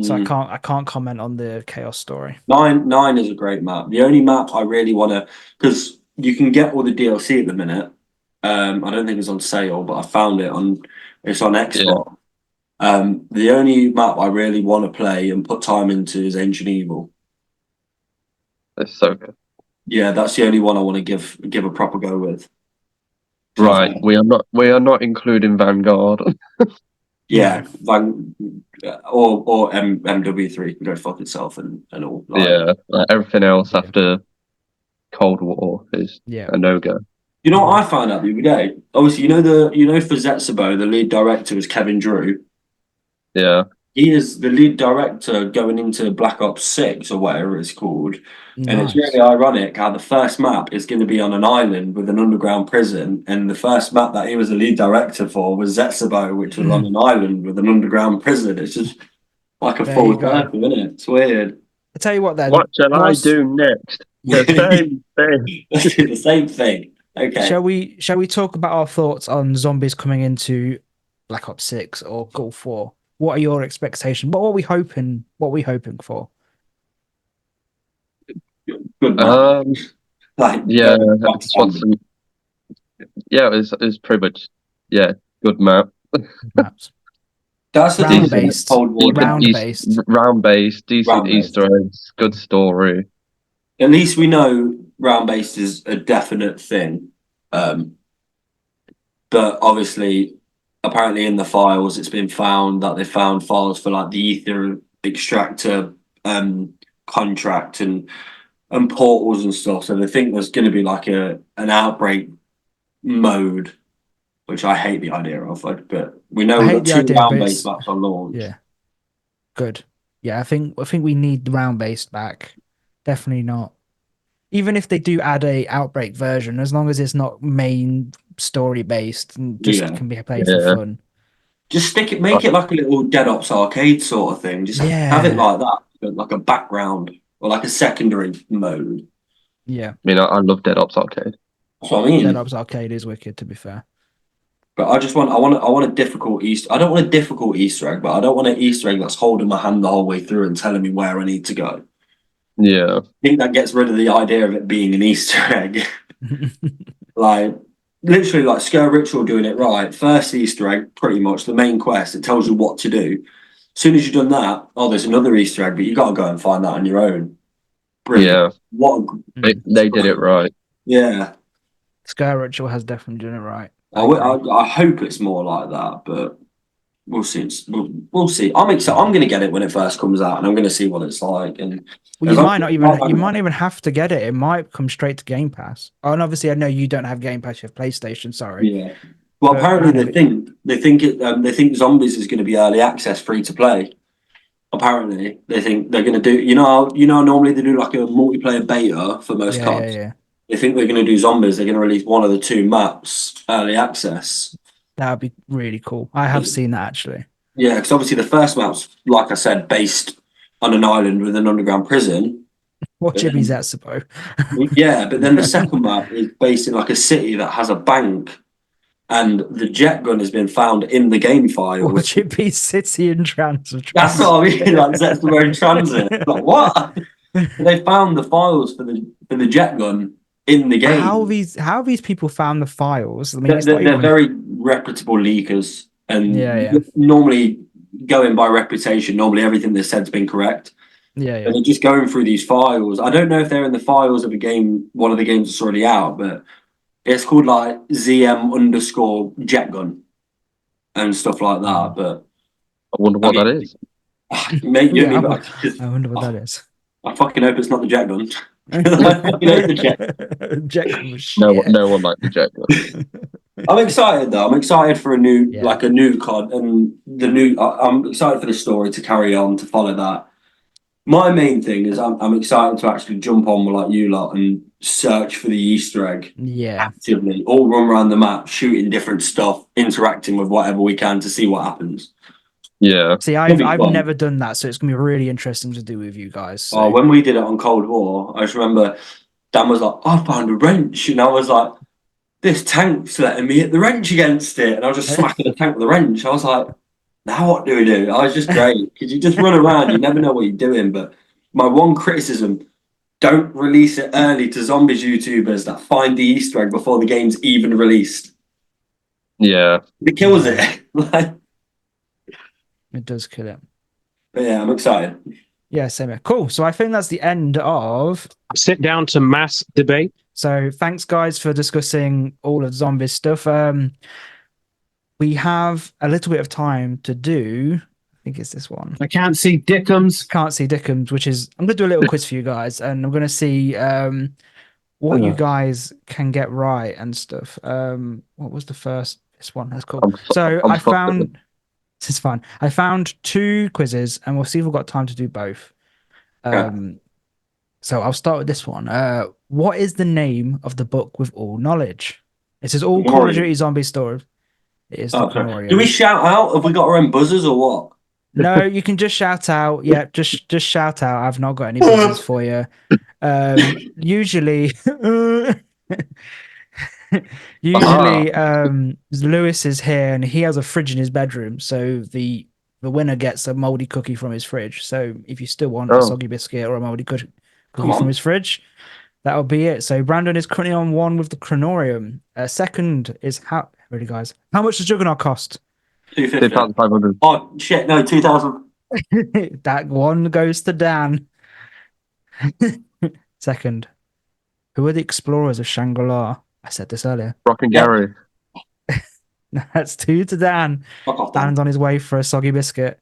so Mm. I can't comment on the Chaos Story. Nine is a great map. The only map I really want to, because you can get all the DLC at the minute. I don't think it's on sale, but I found it on. It's on Yeah, Xbox. The only map I really want to play and put time into is Ancient Evil. it's so good. Yeah, that's the only one I want to give a proper go with. Right, we are not including Vanguard. Yeah, like, or MW3 can go fuck itself and all. Like, Yeah, like everything else Yeah. after Cold War is Yeah. a no go. you know what I found out the other day? Obviously, for Zetsubo, the lead director was Kevin Drew. Yeah, He is the lead director going into Black Ops 6 or whatever it's called. And it's Nice. really ironic how the first map is going to be on an island with an underground prison. And the first map that he was the lead director for was Zetsubo, which was on an island with an underground prison. It's just like a There you full go. circle, isn't it? It's weird. I tell you what, then. what shall I whilst- do next? The same thing. Let's do the same thing. Okay. Shall we talk about our thoughts on zombies coming into Black Ops 6 or Gulf War? What are your expectations? What are we hoping? What are we hoping for? Good map. Like, Yeah, very bog just want standard. some. Yeah, it's pretty much good map. Maps. That's the Round thing with based. Cold War. Round based. Round based, decent Round based. Easter eggs, good story. At least we know round based is a definite thing. But obviously, apparently in the files, it's been found that they found files for like the ether extractor contract and portals and stuff. So they think there's going to be like an outbreak mode, which I hate the idea of. But we know I we've hate got the two idea, but round based it's maps on launch. yeah, good. Yeah, I think we need the round based back. Definitely not. Even if they do add a outbreak version, as long as it's not main story based and just Yeah. can be played for Yeah. fun. Just make it like a little Dead Ops arcade sort of thing. Just have it Yeah. like that, like a background or like a secondary mode. Yeah. I mean, I love Dead Ops Arcade. That's what I mean. Dead Ops Arcade is wicked, to be fair. But I want a difficult Easter. I don't want a difficult Easter egg, but I don't want an Easter egg that's holding my hand the whole way through and telling me where I need to go. Yeah, I think that gets rid of the idea of it being an Easter egg. Like literally, like Scare Ritual doing it right. First Easter egg, pretty much the main quest. It tells you what to do. As soon as you've done that, oh, there's another Easter egg, but you got to go and find that on your own. Brilliant. yeah, What? they did it right. Yeah. Sky Ritual has definitely done it right. I hope it's more like that, but we'll see. We'll see. I'm excited. I'm going to get it when it first comes out, and I'm going to see what it's like. And Well, you might not even have to get it. It might come straight to Game Pass. Oh, and obviously, I know you don't have Game Pass. You have PlayStation. Sorry. Yeah. Well, But apparently man, they think Zombies is going to be early access, free to play. Apparently, they think they're going to do. Normally they do like a multiplayer beta for most cards. yeah. They think they're going to do Zombies. They're going to release one of the two maps early access. That would be really cool. I have seen that actually. Yeah, because obviously the first map's, like I said, based on an island with an underground prison. What Jimmy's that, Suppo? Yeah, but then the second map is based in like a city that has a bank, and the jet gun has been found in the game file. What Jimmy's City and Transit? That's what I mean. Like that's the road transit. Like what? They found the files for the jet gun in the game. How have these people found the files? I mean, They're very reputable leakers, and Yeah. normally going by reputation, normally everything they said's been correct. yeah. And they're just going through these files. I don't know if they're in the files of a game, one of the games that's already out, but it's called like ZM underscore jet gun and stuff like that. But I wonder what that is. mate, Yeah, I I wonder what that is. fucking hope it's not the jet gun. I fucking hate the jet. Jet gun was No, shit. no one liked the jet gun. I'm excited though. I'm excited for a new, Yeah. like a new COD, and the new. I'm excited for the story to carry on to follow that. My main thing is I'm excited to actually jump on with like you lot and search for the Easter egg Yeah. actively, all run around the map, shooting different stuff, interacting with whatever we can to see what happens. Yeah. See, It'll be I've fun. never done that, so it's gonna be really interesting to do with you guys. Oh, So when we did it on Cold War, I just remember Dan was like, "I found a wrench," and I was like, "This tank's letting me hit the wrench against it," and I was just smacking the tank with the wrench. I was like, "Now what do we do?" I was just great because you just run around, you never know what you're doing. But my one criticism: don't release it early to zombies YouTubers that find the Easter egg before the game's even released. Yeah. It kills yeah, it. Like, it does kill it. but yeah, I'm excited. Yeah, same here. Cool. So I think that's the end of. Sit down to mass debate. So thanks, guys, for discussing all of zombies stuff. We have a little bit of time to do. I think it's this one. I can't see Dickums. Can't see Dickens, which is I'm gonna do a little quiz for you guys, and I'm gonna see what you guys can get right and stuff. What was the first? This one. That's cool. So I'm I fucked at found. This is fun. I found 2 quizzes, and we'll see if we've got time to do both. Okay. So I'll start with this one. What is the name of the book with all knowledge? This is all Call of Duty zombie story. It is the Oh, sorry. Do we Canorium. shout out? Have we got our own buzzers or what? No, you can just shout out. Yeah, just shout out. I've not got any buzzers for you. Usually, Aha. usually, Lewis is here and he has a fridge in his bedroom, so the winner gets a moldy cookie from his fridge. So if you still want a Oh, soggy biscuit or a moldy Come cookie from on. his fridge, that'll be it. So Brandon is currently on 1 with the Cronorium. Second is how really guys, how much does Juggernaut cost? 250. 2,500. Oh shit! No, 2000. That one goes to Dan. Second, who are the explorers of Shangri-La? I said this earlier. Rock and Yep. Gary. That's 2 to Dan. Fuck off, Dan. Dan's on his way for a soggy biscuit.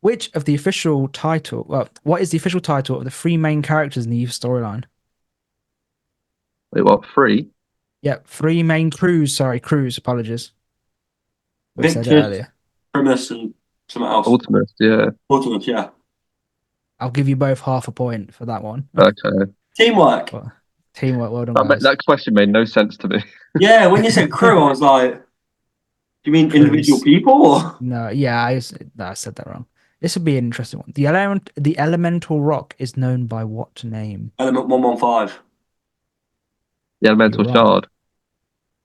Which of the official title? Well, what is the official title of the 3 main characters in the Eve storyline? Wait, what? Free? Yep, 3 main crews. Sorry, crews. Apologies. We said it Victor, earlier. Primus, and something else. Ultimate, yeah. Ultimate, yeah. I'll give you both half a point for that one. Okay. Teamwork. Well, teamwork. Well done, That, guys. that question made no sense to me. Yeah, when you said crew, I was like, do you mean individual Crews. people or? No, yeah, I said that wrong. This would be an interesting one. The elemental rock is known by what name? Element 115. The Elemental You're wrong. Shard.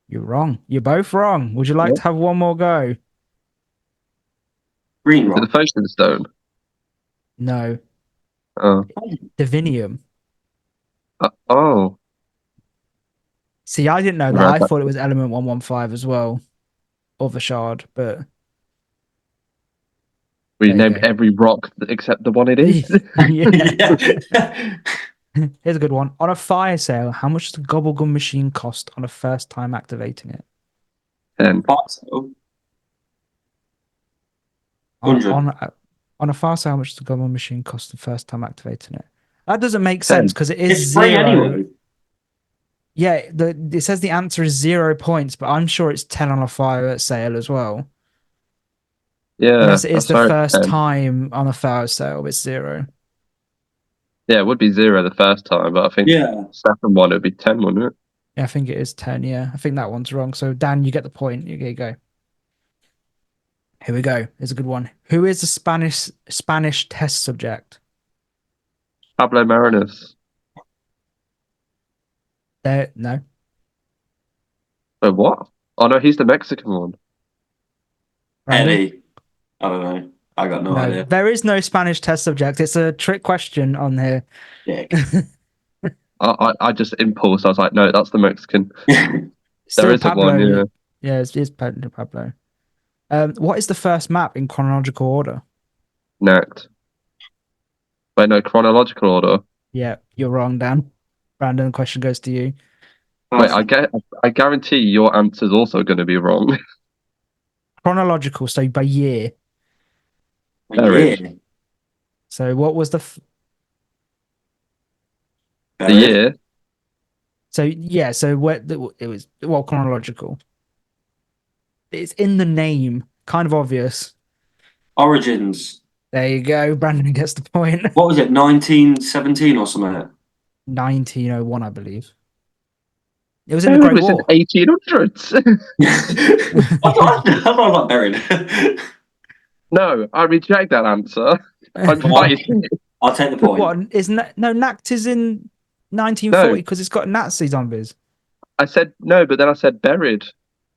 You're wrong. You're both wrong. Would you like What? to have one more go? Green Is it the rock. Potion Stone? No. Oh. Divinium. Oh. See, I didn't know that. Right. I thought it was element 115 as well. Or the shard, but We there you named go. every rock except the one it is. Yeah. Yeah. Here's a good one. On a fire sale, how much does the gobble gun machine cost on a first time activating it? 10. Parcel. On 100. on a fire sale, how much does the gobble gun machine cost the first time activating it? That doesn't make 10. sense because it is It's free 0. anyway. Yeah, it says the answer is 0 points, but I'm sure it's 10 on a fire sale as well. Yeah. Unless it is I the swear it's first 10. time on a fire sale, it's 0. Yeah, it would be 0 the first time, but I think Yeah. second one it would be 10, wouldn't it? Yeah, I think it is 10. Yeah, I think that one's wrong. So, Dan, you get the point. Here you go. Here we go. Here's a good one. Who is the Spanish test subject? Pablo Marinus. No. Oh, what? Oh, no, he's the Mexican one. Brandon? Eddie. I don't know. I got no No, idea. there is no Spanish test subject. It's a trick question on here. Dick. I just impulse. I was like, no, that's the Mexican. Still There is Pablo. one, yeah. Yeah, it's Pablo. What is the first map in chronological order? Knacked. Wait, no, chronological order. Yeah, you're wrong, Dan. Brandon, the question goes to you. Wait, I guarantee your answer's also going to be wrong. Chronological, so by year. There is. Yeah. So what was the The year. So yeah, so it was well chronological. It's in the name, kind of obvious. Origins. There you go. Brandon gets the point. What was it? 1917 or something? 1901, I believe. It was in the Oh, Great it's in War. 1800s. I thought I got buried. No, I reject that answer. I'm fighting. I'll take the point. What isn't that, no Nact is in 1940 No, because it's got Nazi zombies. I said no, but then I said buried.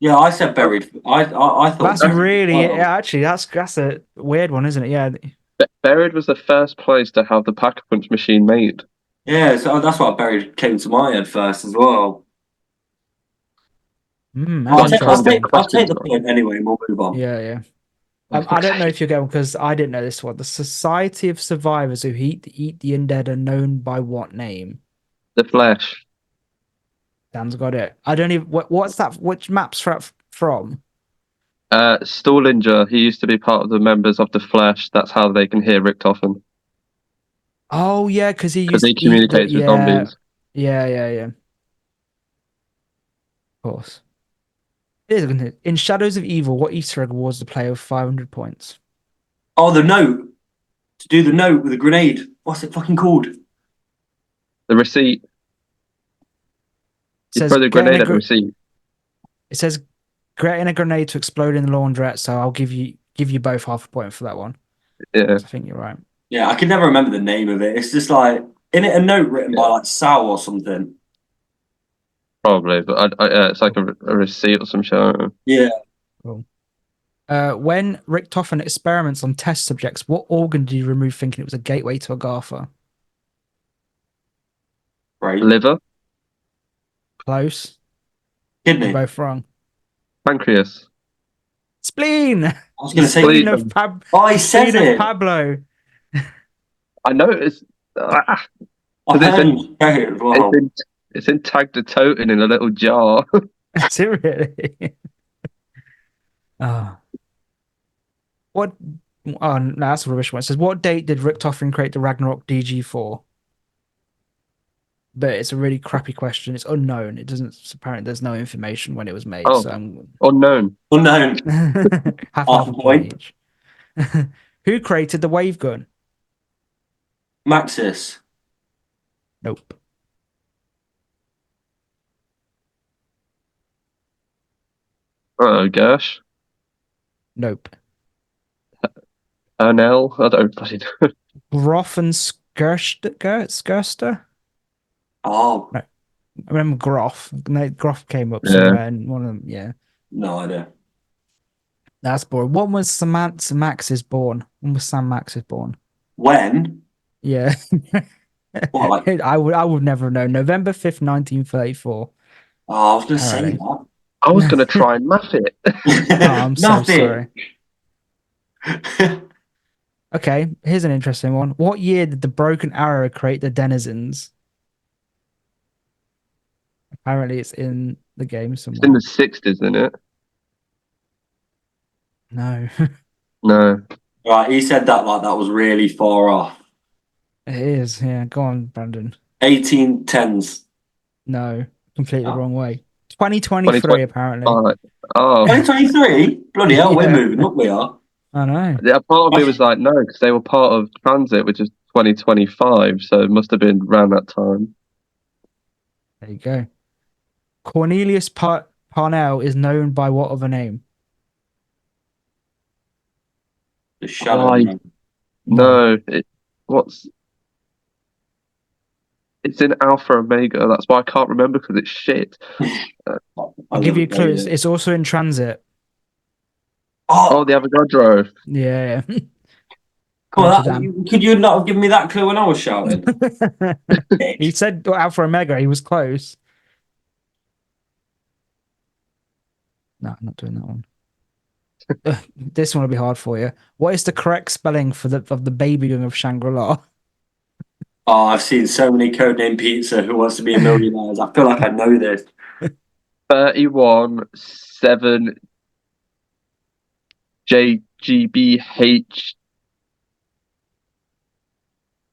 Yeah, I said buried. I thought That's buried as really well. actually that's a weird one, isn't it? Yeah. Buried was the first place to have the Pack-a-Punch machine made. Yeah, so that's why buried came to my head first as well. That's Well, I'm trying to get interesting. I'll take questions the right. point anyway, and we'll move on. Yeah, yeah. I don't know if you're going because I didn't know this one. The Society of Survivors who eat the undead are known by what name? The Flesh. Dan's got it. I don't even. What's that? Which map's from? Stallinger, he used to be part of the members of the Flesh. That's how they can hear Richtofen, Oh yeah, because he because used he to eat the communicates with zombies. yeah. Of course. It is, isn't it? In Shadows of Evil, what Easter egg awards the player with 500 points? Oh, the note. To do the note with a grenade. What's it fucking called? The receipt. It You says throw the getting grenade a at the receipt. it says getting a grenade to explode in the laundrette. So I'll give you both half a point for that one. Yeah. I think you're right. Yeah, I can never remember the name of it. It's just like, in it, a note written by like Sal or something. Probably, but it's like a receipt or some shit. I don't know. Yeah. Cool. When Richtofen experiments on test subjects, what organ did he remove thinking it was a gateway to Agartha? Right. Liver, Close. You're Kidney. both wrong. pancreas. Spleen. I was going to say, Spleen. oh, he says Spleen of it. Pablo. I know it's I it's heard in, him say it as it's well. in it's in tagged to toten in a little jar. Is it really? Oh. What? Oh, no, that's a rubbish one. It says, what date did Richtofen create the Ragnarok DG4? But it's a really crappy question. It's unknown. It doesn't, apparently, there's no information when it was made. Oh, So I'm unknown. Unknown. half a point each. Who created the wave gun? Maxis. Nope. Oh gosh. Nope. Ernell. I don't bloody know. Groff and Skirster? Oh, No. I remember Groff. No, Groff came up Yeah. somewhere and one of them, yeah. no idea. That's boring. When was Samantha Max's born? When was Sam Max's born? When? Yeah. What, like, I would never have known. November 5th, 1934. oh, I was going to say Apparently. that. I was gonna try and math it. Oh, I'm so Nothing. sorry. Okay, here's an interesting one. What year did the Broken Arrow create the Denizens? Apparently, it's in the game It's in somewhere. the 60s, isn't it? No, No. Right, he said that like that was really far off. it is. Yeah, go on, Brandon. 1810s. No, completely Oh. wrong way. 2023, 2020. apparently. Oh, 2023? Bloody hell, we're Yeah. moving up, we are. I know. yeah. Part of me was like, no, because they were part of Transit, which is 2025, so it must have been around that time. There you go. Cornelius Parnell is known by what other name? The shadow. Oh, Man. No, what's it's in Alpha Omega. That's why I can't remember because it's shit. I'll give you a clue. It's also in transit. Oh, Oh, the Avogadro. Yeah. come On to on, could you not have given me that clue when I was shouting? He said Alpha Omega. He was close. No, I'm not doing that one. This one will be hard for you. What is the correct spelling for the baby young of Shangri-La? Oh, I've seen so many Codename Pizza Who Wants to Be a Millionaire. I feel like I know this. 31-7 JGBH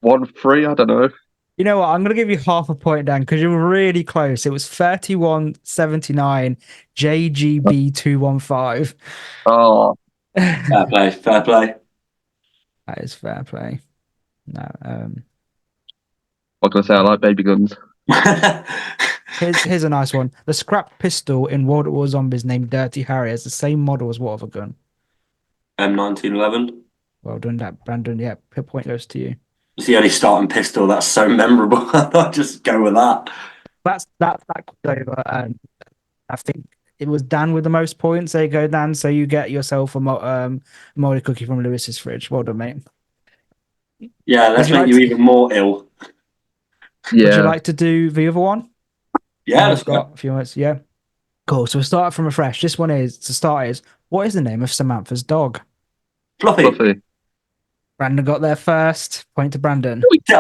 13. I don't know. You know what? I'm gonna give you half a point, Dan, because you were really close. It was 3179 JGB215. Oh, Fair play, fair play. That is fair play. No, what can I say? I like baby guns. here's a nice one. The scrapped pistol in World War Zombies named Dirty Harry has the same model as what other gun? M1911. Well done, that Brandon. Yeah, point goes to you. It's the only starting pistol that's so memorable. I'll just go with that. That goes over, and I think it was Dan with the most points. There you go, Dan. So you get yourself a moldy cookie from Lewis's fridge. Well done, mate. Yeah, let's you make like you to- even more ill. Would you Yeah. like to do the other one? Yeah, We've let's go. got a few minutes. Yeah. Cool. So we'll start from afresh. This one is to start is what is the name of Samantha's dog? Fluffy. Fluffy. Brandon got there first. Point to Brandon. Sit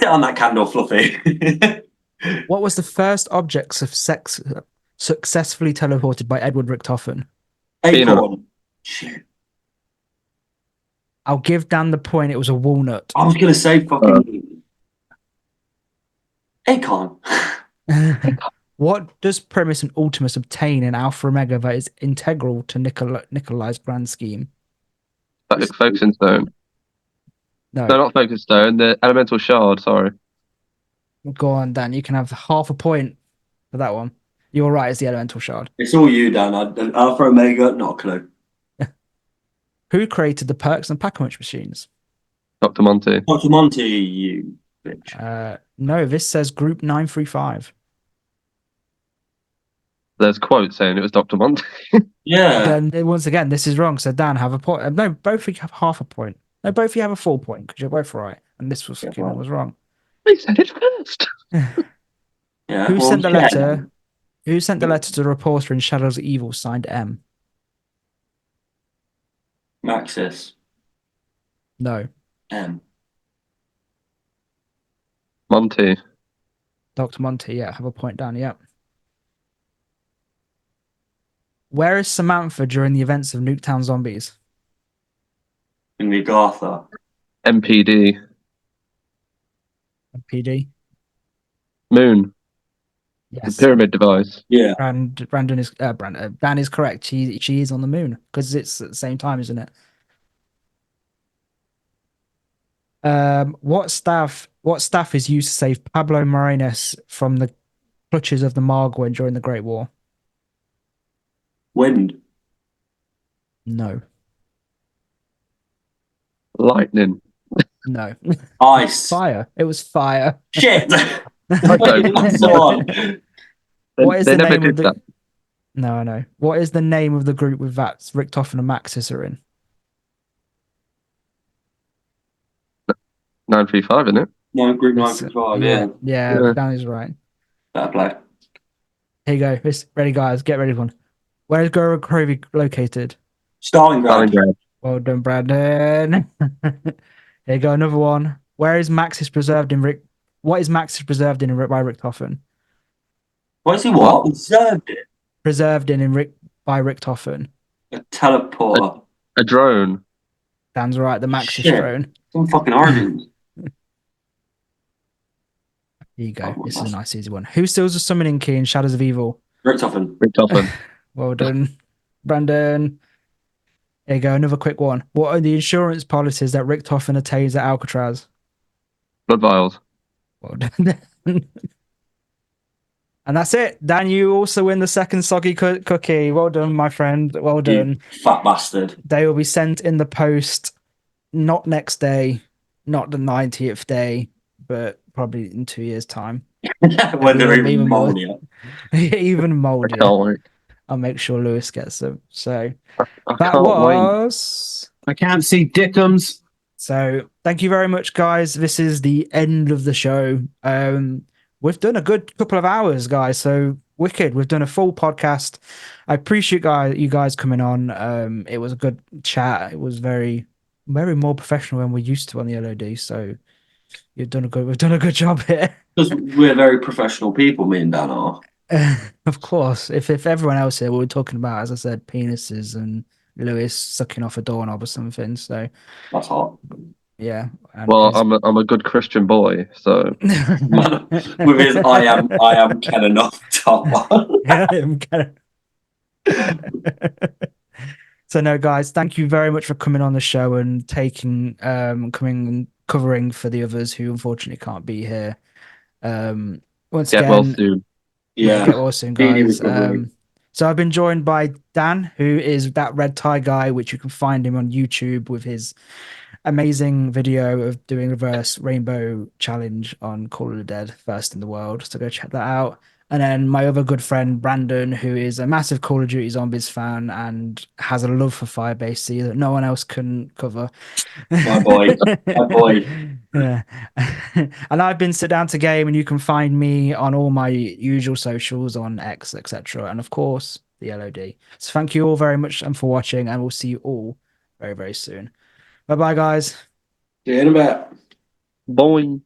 on that candle, Fluffy. What was the first object of sex successfully teleported by Edward Richtofen? Acorn. Shit. I'll give Dan the point. It was a walnut. I was gonna say fucking acorn. What does Primus and Ultimus obtain in Alpha Omega that is integral to Nikolai's grand scheme? Focusing stone. No, No, not focus stone. The elemental shard. Sorry. go on, Dan. You can have half a point for that one. You're right. It's the elemental shard. It's all you, Dan. Alpha Omega, not a clue. Who created the perks and pack-a-munch machines? Dr. Monty. Dr. Monty, you bitch. No, this says Group 935. There's quotes saying it was Dr. Monty. Yeah. Then once again, this is wrong. So Dan, have a point. No, both of you have half a point. No, both of you have a full point because you're both right, and this was was wrong. He said it first. Yeah. Who well, sent the yeah. letter? Who sent the letter to the reporter in Shadows of Evil signed M? Maxis. No, M. Monty. Dr. Monty. Yeah, have a point, Dan. Yeah. Where is Samantha during the events of Nuketown Zombies? In the Agartha. MPD. PD. Moon. The Yes. pyramid device. Yeah. And Brandon is Dan is correct. She is on the moon because it's at the same time, isn't it? What staff is used to save Pablo Morenes from the clutches of the Margwen during the Great War? Wind. No. Lightning. No. Ice. Fire. It was fire. Shit. don't- That's on. What is They the never name of did the that. No, I know. What is the name of the group with that Richtofen and Maxis are in? 935, isn't it? No, Group It's- 955, yeah, yeah. yeah, Yeah. Dan is right. Fair play. Here you go. Ready, guys. Get ready for one. Where is Goro Krovi located? Stalingrad. Stalingrad. Well done, Brandon. Here you go, another one. Where is Maxis preserved in Rick? What is Maxis preserved in by Richtofen? What is he what? Observed it. Preserved in Rick by Richtofen. A teleporter. A drone. Dan's right. The Maxis Shit. drone. Some fucking origins. Here you go. Oh, This is a nice. nice easy one. Who steals the summoning key in Shadows of Evil? Richtofen. Richtofen. Well done, Brandon. Here you go. Another quick one. What are the insurance policies that Richtofen attains at Alcatraz? Blood vials. Well done. And that's it. Dan, you also win the second soggy cookie. Well done, my friend. Well done. You fat bastard. They will be sent in the post, not next day, not the 90th day, but probably in 2 years' time. When they're Even even more. moldier. Even I moldier. can't wait. I'll make sure Lewis gets them. So I that can't wait. was. I can't see Dickums. So thank you very much, guys. This is the end of the show. We've done a good couple of hours, guys. So wicked. We've done a full podcast. I appreciate you guys coming on. It was a good chat. It was very, very more professional than we're used to on the LOD. So we've done a good job here. Because we're very professional people, me and Dan are. Of course. If everyone else here, we were talking about, as I said, penises and Lewis sucking off a doorknob or something. So That's hot. Yeah, and Well, I'm a good Christian boy, so With his I am Ken enough top one. yeah, I'm kind So no, guys, thank you very much for coming on the show and coming and covering for the others who unfortunately can't be here. Once get well again, soon. yeah, Yeah. get well soon, Speedy guys. recovery. So I've been joined by Dan, who is that red tie guy, which you can find him on YouTube with his amazing video of doing reverse rainbow challenge on Call of the Dead, first in the world. So go check that out. And then my other good friend Brandon, who is a massive Call of Duty Zombies fan and has a love for Firebase Z that no one else can cover. My boy. My boy. Yeah. And I've been Sit Down to Game, and you can find me on all my usual socials on X, etc. And of course, the LOD. So thank you all very much and for watching, and we'll see you all very, very soon. Bye bye, guys. See you in a bit. Boing.